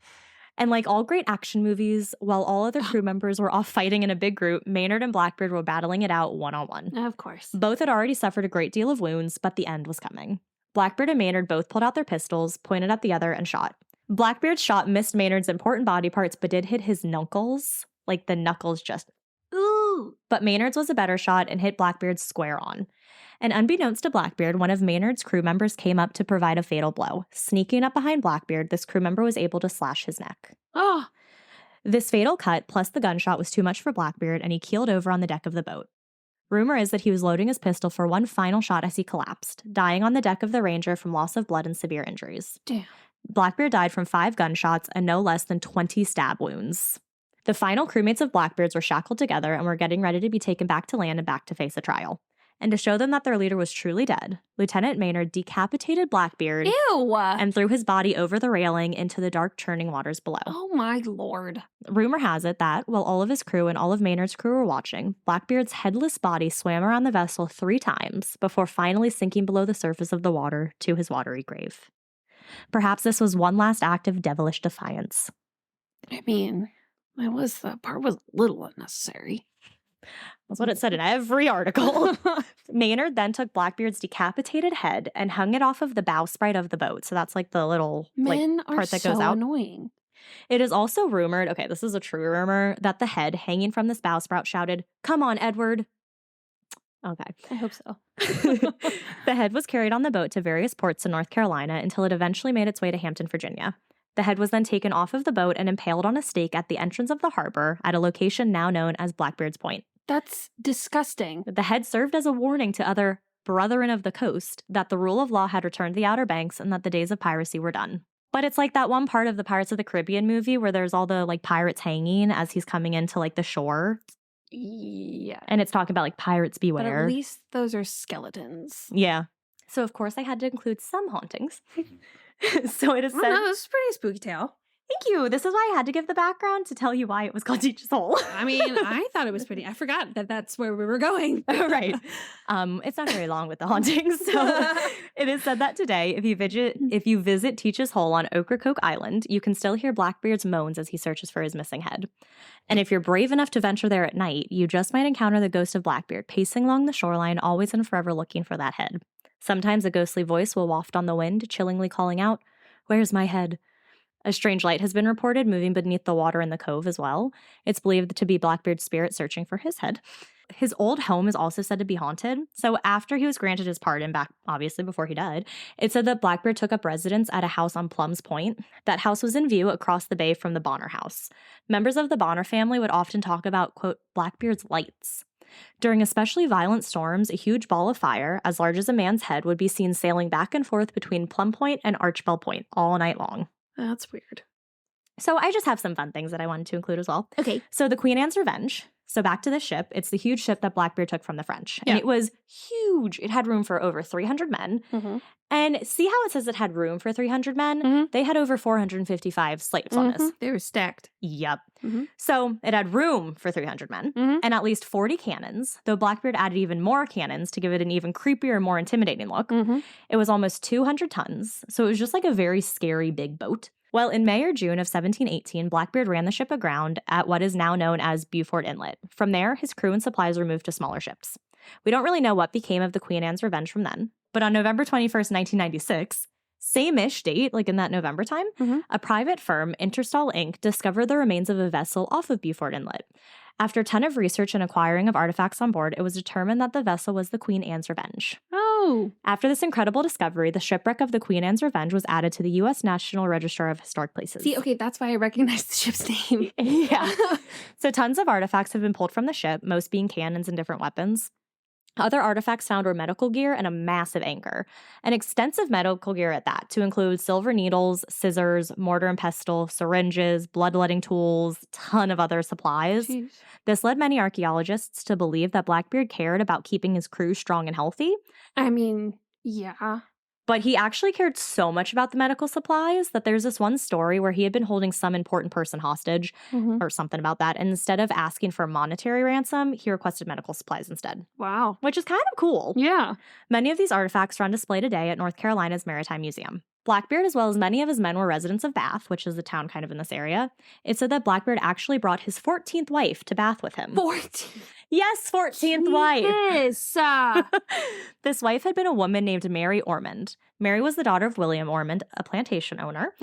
And like all great action movies, while all other crew members were off fighting in a big group, Maynard and Blackbeard were battling it out one-on-one. Of course. Both had already suffered a great deal of wounds, but the end was coming. Blackbeard and Maynard both pulled out their pistols, pointed at the other, and shot. Blackbeard's shot missed Maynard's important body parts, but did hit his knuckles. Like the knuckles just, ooh. But Maynard's was a better shot and hit Blackbeard's square on. And unbeknownst to Blackbeard, one of Maynard's crew members came up to provide a fatal blow. Sneaking up behind Blackbeard, this crew member was able to slash his neck. Oh. This fatal cut, plus the gunshot, was too much for Blackbeard, and he keeled over on the deck of the boat. Rumor is that he was loading his pistol for one final shot as he collapsed, dying on the deck of the Ranger from loss of blood and severe injuries. Damn. Blackbeard died from 5 gunshots and no less than 20 stab wounds. The final crewmates of Blackbeard's were shackled together and were getting ready to be taken back to land and back to face a trial. And to show them that their leader was truly dead, Lieutenant Maynard decapitated Blackbeard and threw his body over the railing into the dark churning waters below. Oh my lord. Rumor has it that, while all of his crew and all of Maynard's crew were watching, Blackbeard's headless body swam around the vessel 3 times before finally sinking below the surface of the water to his watery grave. Perhaps this was one last act of devilish defiance. I mean, the part was a little unnecessary. That's what it said in every article. Maynard then took Blackbeard's decapitated head and hung it off of the bowsprit of the boat. So that's like the little part that goes out. Annoying. It is also rumored, okay, this is a true rumor, that the head hanging from this bowsprit shouted, "Come on, Edward." Okay. I hope so. The head was carried on the boat to various ports in North Carolina until it eventually made its way to Hampton, Virginia. The head was then taken off of the boat and impaled on a stake at the entrance of the harbor at a location now known as Blackbeard's Point. That's disgusting. The head served as a warning to other brethren of the coast that the rule of law had returned to the Outer Banks and that the days of piracy were done. But it's like that one part of the Pirates of the Caribbean movie where there's all the like pirates hanging as he's coming into like the shore. Yeah. And it's talking about like pirates beware. But at least those are skeletons. Yeah. So of course I had to include some hauntings. So it is said. No, this is a pretty spooky tale. Thank you. This is why I had to give the background to tell you why it was called Teach's Hole. I mean, I thought it was pretty. I forgot that that's where we were going. Right. It's not very long with the hauntings. So it is said that today, if you visit Teach's Hole on Ocracoke Island, you can still hear Blackbeard's moans as he searches for his missing head. And if you're brave enough to venture there at night, you just might encounter the ghost of Blackbeard pacing along the shoreline, always and forever looking for that head. Sometimes a ghostly voice will waft on the wind, chillingly calling out, "Where's my head?" A strange light has been reported moving beneath the water in the cove as well. It's believed to be Blackbeard's spirit searching for his head. His old home is also said to be haunted. So after he was granted his pardon back, obviously before he died, it said that Blackbeard took up residence at a house on Plum's Point. That house was in view across the bay from the Bonner house. Members of the Bonner family would often talk about, quote, Blackbeard's lights. During especially violent storms, a huge ball of fire, as large as a man's head, would be seen sailing back and forth between Plum Point and Archbell Point all night long. That's weird. So I just have some fun things that I wanted to include as well. Okay. So the Queen Anne's Revenge. So back to the ship. It's the huge ship that Blackbeard took from the French. And it was huge. It had room for over 300 men. Mm-hmm. And see how it says it had room for 300 men? Mm-hmm. They had over 455 slaves on this. They were stacked. Yep. Mm-hmm. So it had room for 300 men and at least 40 cannons, though Blackbeard added even more cannons to give it an even creepier, more intimidating look. It was almost 200 tons, so it was just like a very scary big boat. Well, in May or June of 1718, Blackbeard ran the ship aground at what is now known as Beaufort Inlet. From there, his crew and supplies were moved to smaller ships. We don't really know what became of the Queen Anne's Revenge from then, but on November 21st, 1996, same-ish date, like in that November time, a private firm, Interstal Inc., discovered the remains of a vessel off of Beaufort Inlet. After a ton of research and acquiring of artifacts on board, it was determined that the vessel was the Queen Anne's Revenge. Oh. After this incredible discovery, the shipwreck of the Queen Anne's Revenge was added to the U.S. National Register of Historic Places. See, okay, that's why I recognize the ship's name. Yeah. So tons of artifacts have been pulled from the ship, most being cannons and different weapons. Other artifacts found were medical gear and a massive anchor. An extensive medical gear at that, to include silver needles, scissors, mortar and pestle, syringes, bloodletting tools, ton of other supplies. Jeez. This led many archaeologists to believe that Blackbeard cared about keeping his crew strong and healthy. I mean, yeah. But he actually cared so much about the medical supplies that there's this one story where he had been holding some important person hostage or something about that. And instead of asking for a monetary ransom, he requested medical supplies instead. Wow. Which is kind of cool. Yeah. Many of these artifacts are on display today at North Carolina's Maritime Museum. Blackbeard, as well as many of his men, were residents of Bath, which is a town kind of in this area. It's said that Blackbeard actually brought his 14th wife to Bath with him. 14? Yes, 14th wife. Yes. This wife had been a woman named Mary Ormond. Mary was the daughter of William Ormond, a plantation owner.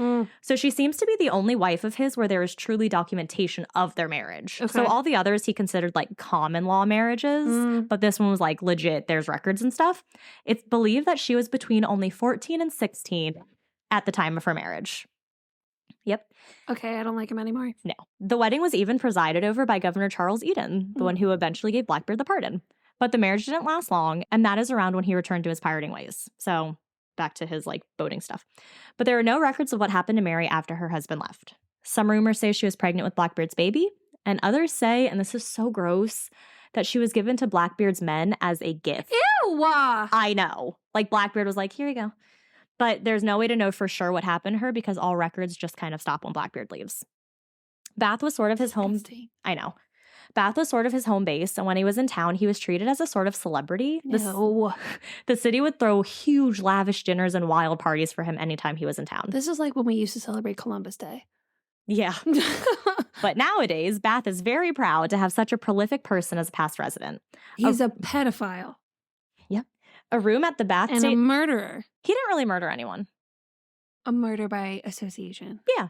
So she seems to be the only wife of his where there is truly documentation of their marriage. Okay. So all the others he considered like common law marriages, but this one was like legit, there's records and stuff. It's believed that she was between only 14 and 16 at the time of her marriage. Yep. Okay, I don't like him anymore. No. The wedding was even presided over by Governor Charles Eden, the one who eventually gave Blackbeard the pardon. But the marriage didn't last long, and that is around when he returned to his pirating ways. So back to his like boating stuff. But there are no records of what happened to Mary after her husband left. Some rumors say she was pregnant with Blackbeard's baby, and others say, and this is so gross, that she was given to Blackbeard's men as a gift. Ew! I know. Like Blackbeard was like, here you go. But there's no way to know for sure what happened to her because all records just kind of stop when Blackbeard leaves. Bath was sort of his home. I know. Bath was sort of his home base, and when he was in town, he was treated as a sort of celebrity. No. The city would throw huge, lavish dinners and wild parties for him anytime he was in town. This is like when we used to celebrate Columbus Day. Yeah. But nowadays, Bath is very proud to have such a prolific person as a past resident. He's a pedophile. Yep. A room at the Bath and State... a murderer. He didn't really murder anyone. A murder by association. Yeah.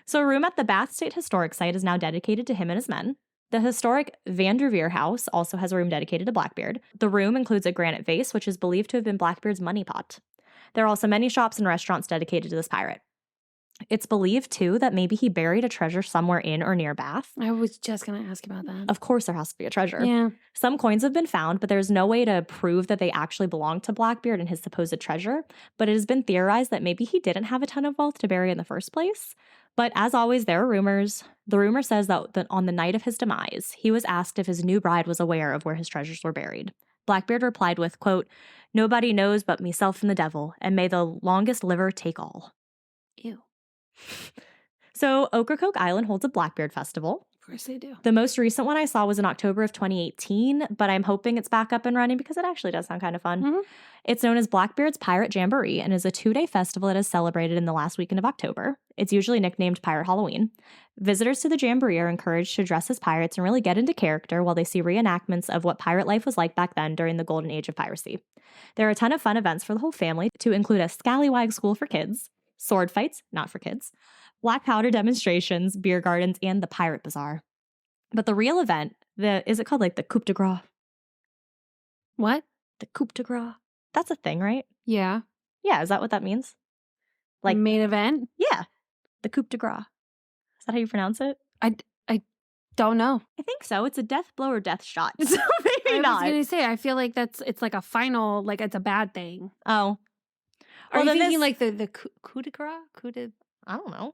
So a room at the Bath State Historic Site is now dedicated to him and his men. The historic Vanderveer House also has a room dedicated to Blackbeard. The room includes a granite vase, which is believed to have been Blackbeard's money pot. There are also many shops and restaurants dedicated to this pirate. It's believed, too, that maybe he buried a treasure somewhere in or near Bath. I was just going to ask about that. Of course there has to be a treasure. Yeah. Some coins have been found, but there's no way to prove that they actually belong to Blackbeard and his supposed treasure. But it has been theorized that maybe he didn't have a ton of wealth to bury in the first place. But as always, there are rumors. The rumor says that on the night of his demise, he was asked if his new bride was aware of where his treasures were buried. Blackbeard replied with, quote, "Nobody knows but meself and the devil, and may the longest liver take all." Ew. So Ocracoke Island holds a Blackbeard festival. Of course they do. The most recent one I saw was in October of 2018, but I'm hoping it's back up and running because it actually does sound kind of fun. Mm-hmm. It's known as Blackbeard's Pirate Jamboree and is a 2-day festival that is celebrated in the last weekend of October. It's usually nicknamed Pirate Halloween. Visitors to the Jamboree are encouraged to dress as pirates and really get into character while they see reenactments of what pirate life was like back then during the golden age of piracy. There are a ton of fun events for the whole family to include a scallywag school for kids, sword fights, not for kids, black powder demonstrations, beer gardens, and the Pirate Bazaar. But the real event, is it called like the Coup de Grace? What? The Coup de Grace. That's a thing, right? Yeah. Yeah, is that what that means? Like main event? Yeah. The Coup de Grace. Is that how you pronounce it? I don't know. I think so. It's a death blow or death shot. So maybe not. I was going to say, I feel like it's like a final, like it's a bad thing. Oh. Are you thinking like the coup de grace? I don't know.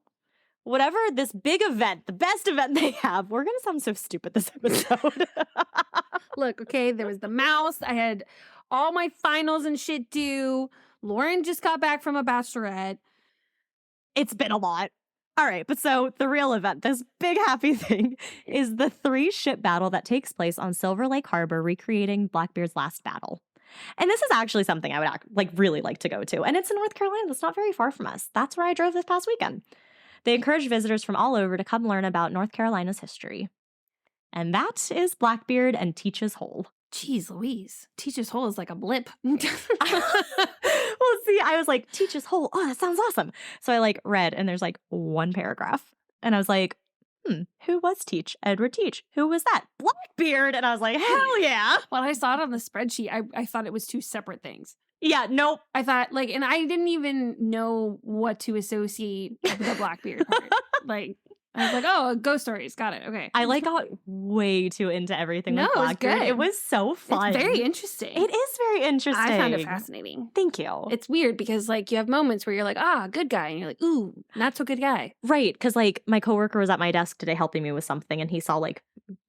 whatever this big event, the best event they have. We're going to sound so stupid this episode. Look, okay, there was the mouse. I had all my finals and shit due. Lauren just got back from a bachelorette. It's been a lot. All right, but so the real event, this big happy thing, is the 3-ship battle that takes place on Silver Lake Harbor, recreating Blackbeard's last battle. And this is actually something I would really like to go to. And it's in North Carolina. That's not very far from us. That's where I drove this past weekend. They encourage visitors from all over to come learn about North Carolina's history. And that is Blackbeard and Teach's Hole. Jeez Louise. Teach's Hole is like a blip. Well, see, I was like, Teach's Hole. Oh, that sounds awesome. So I read, and there's one paragraph. And I was like, who was Teach? Edward Teach. Who was that? Blackbeard. And I was like, hell yeah. When I saw it on the spreadsheet, I thought it was 2 separate things. Yeah, nope. I thought, and I didn't even know what to associate with the Blackbeard part. I was like, oh, ghost stories. Got it. Okay. I got way too into everything with Blackbeard. It was good. It was so fun. It's very interesting. It is very interesting. I found it fascinating. Thank you. It's weird because you have moments where you're like, good guy. And you're like, ooh, not so good guy. Right. Because my coworker was at my desk today helping me with something, and he saw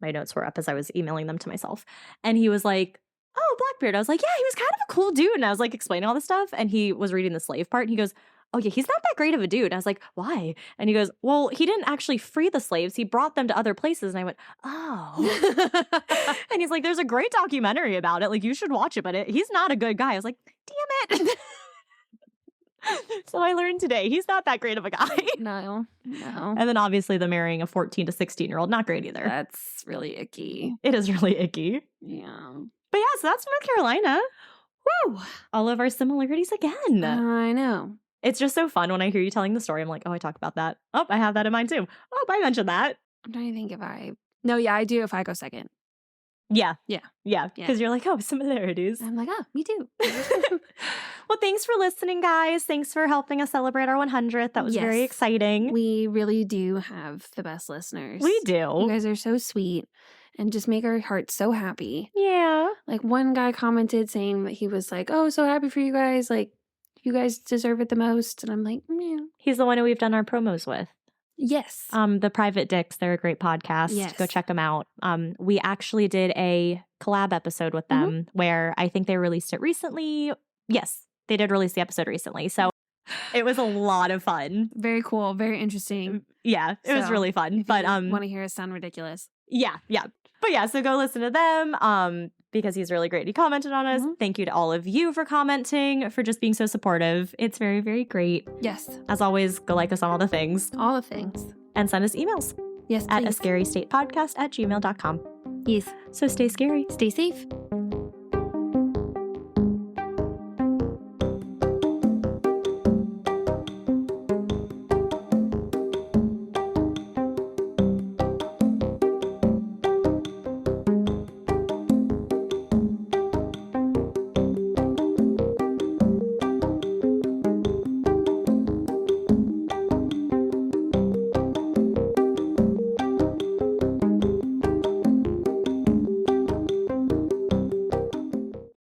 my notes were up as I was emailing them to myself. And he was like, oh, Blackbeard. I was like, yeah, he was kind of a cool dude. And I was explaining all this stuff. And he was reading the slave part. And he goes, oh, yeah, he's not that great of a dude. And I was like, why? And he goes, well, he didn't actually free the slaves. He brought them to other places. And I went, oh. And he's like, there's a great documentary about it. You should watch it. But he's not a good guy. I was like, damn it. So I learned today, he's not that great of a guy. No. And then obviously the marrying a 14 to 16-year-old, not great either. That's really icky. It is really icky. Yeah. But yeah, so that's North Carolina. Woo! All of our similarities again. I know. It's just so fun when I hear you telling the story. I'm like, oh, I talk about that. Oh, I have that in mind too. Oh, I mentioned that. I'm trying to think No, yeah, I do if I go second. Yeah. Yeah. Because you're like, oh, similarities. I'm like, me too. Well, thanks for listening, guys. Thanks for helping us celebrate our 100th. That was very exciting. We really do have the best listeners. We do. You guys are so sweet and just make our hearts so happy. Yeah. One guy commented saying that he was like, oh, so happy for you guys. You guys deserve it the most. And I'm like, yeah. He's the one who we've done our promos with. Yes. The Private Dicks, they're a great podcast. Yes. Go check them out. We actually did a collab episode with them where I think they released it recently. Yes, they did release the episode recently. So it was a lot of fun. Very cool. Very interesting. Yeah, it was really fun. But want to hear us sound ridiculous. Yeah. But yeah, so go listen to them because he's really great. He commented on us. Thank you to all of you for commenting, for just being so supportive. It's very, very great. Yes. As always, go like us on all the things. All the things. And send us emails. Yes, at please. ascarystatepodcast@gmail.com. Yes. So stay scary. Stay safe.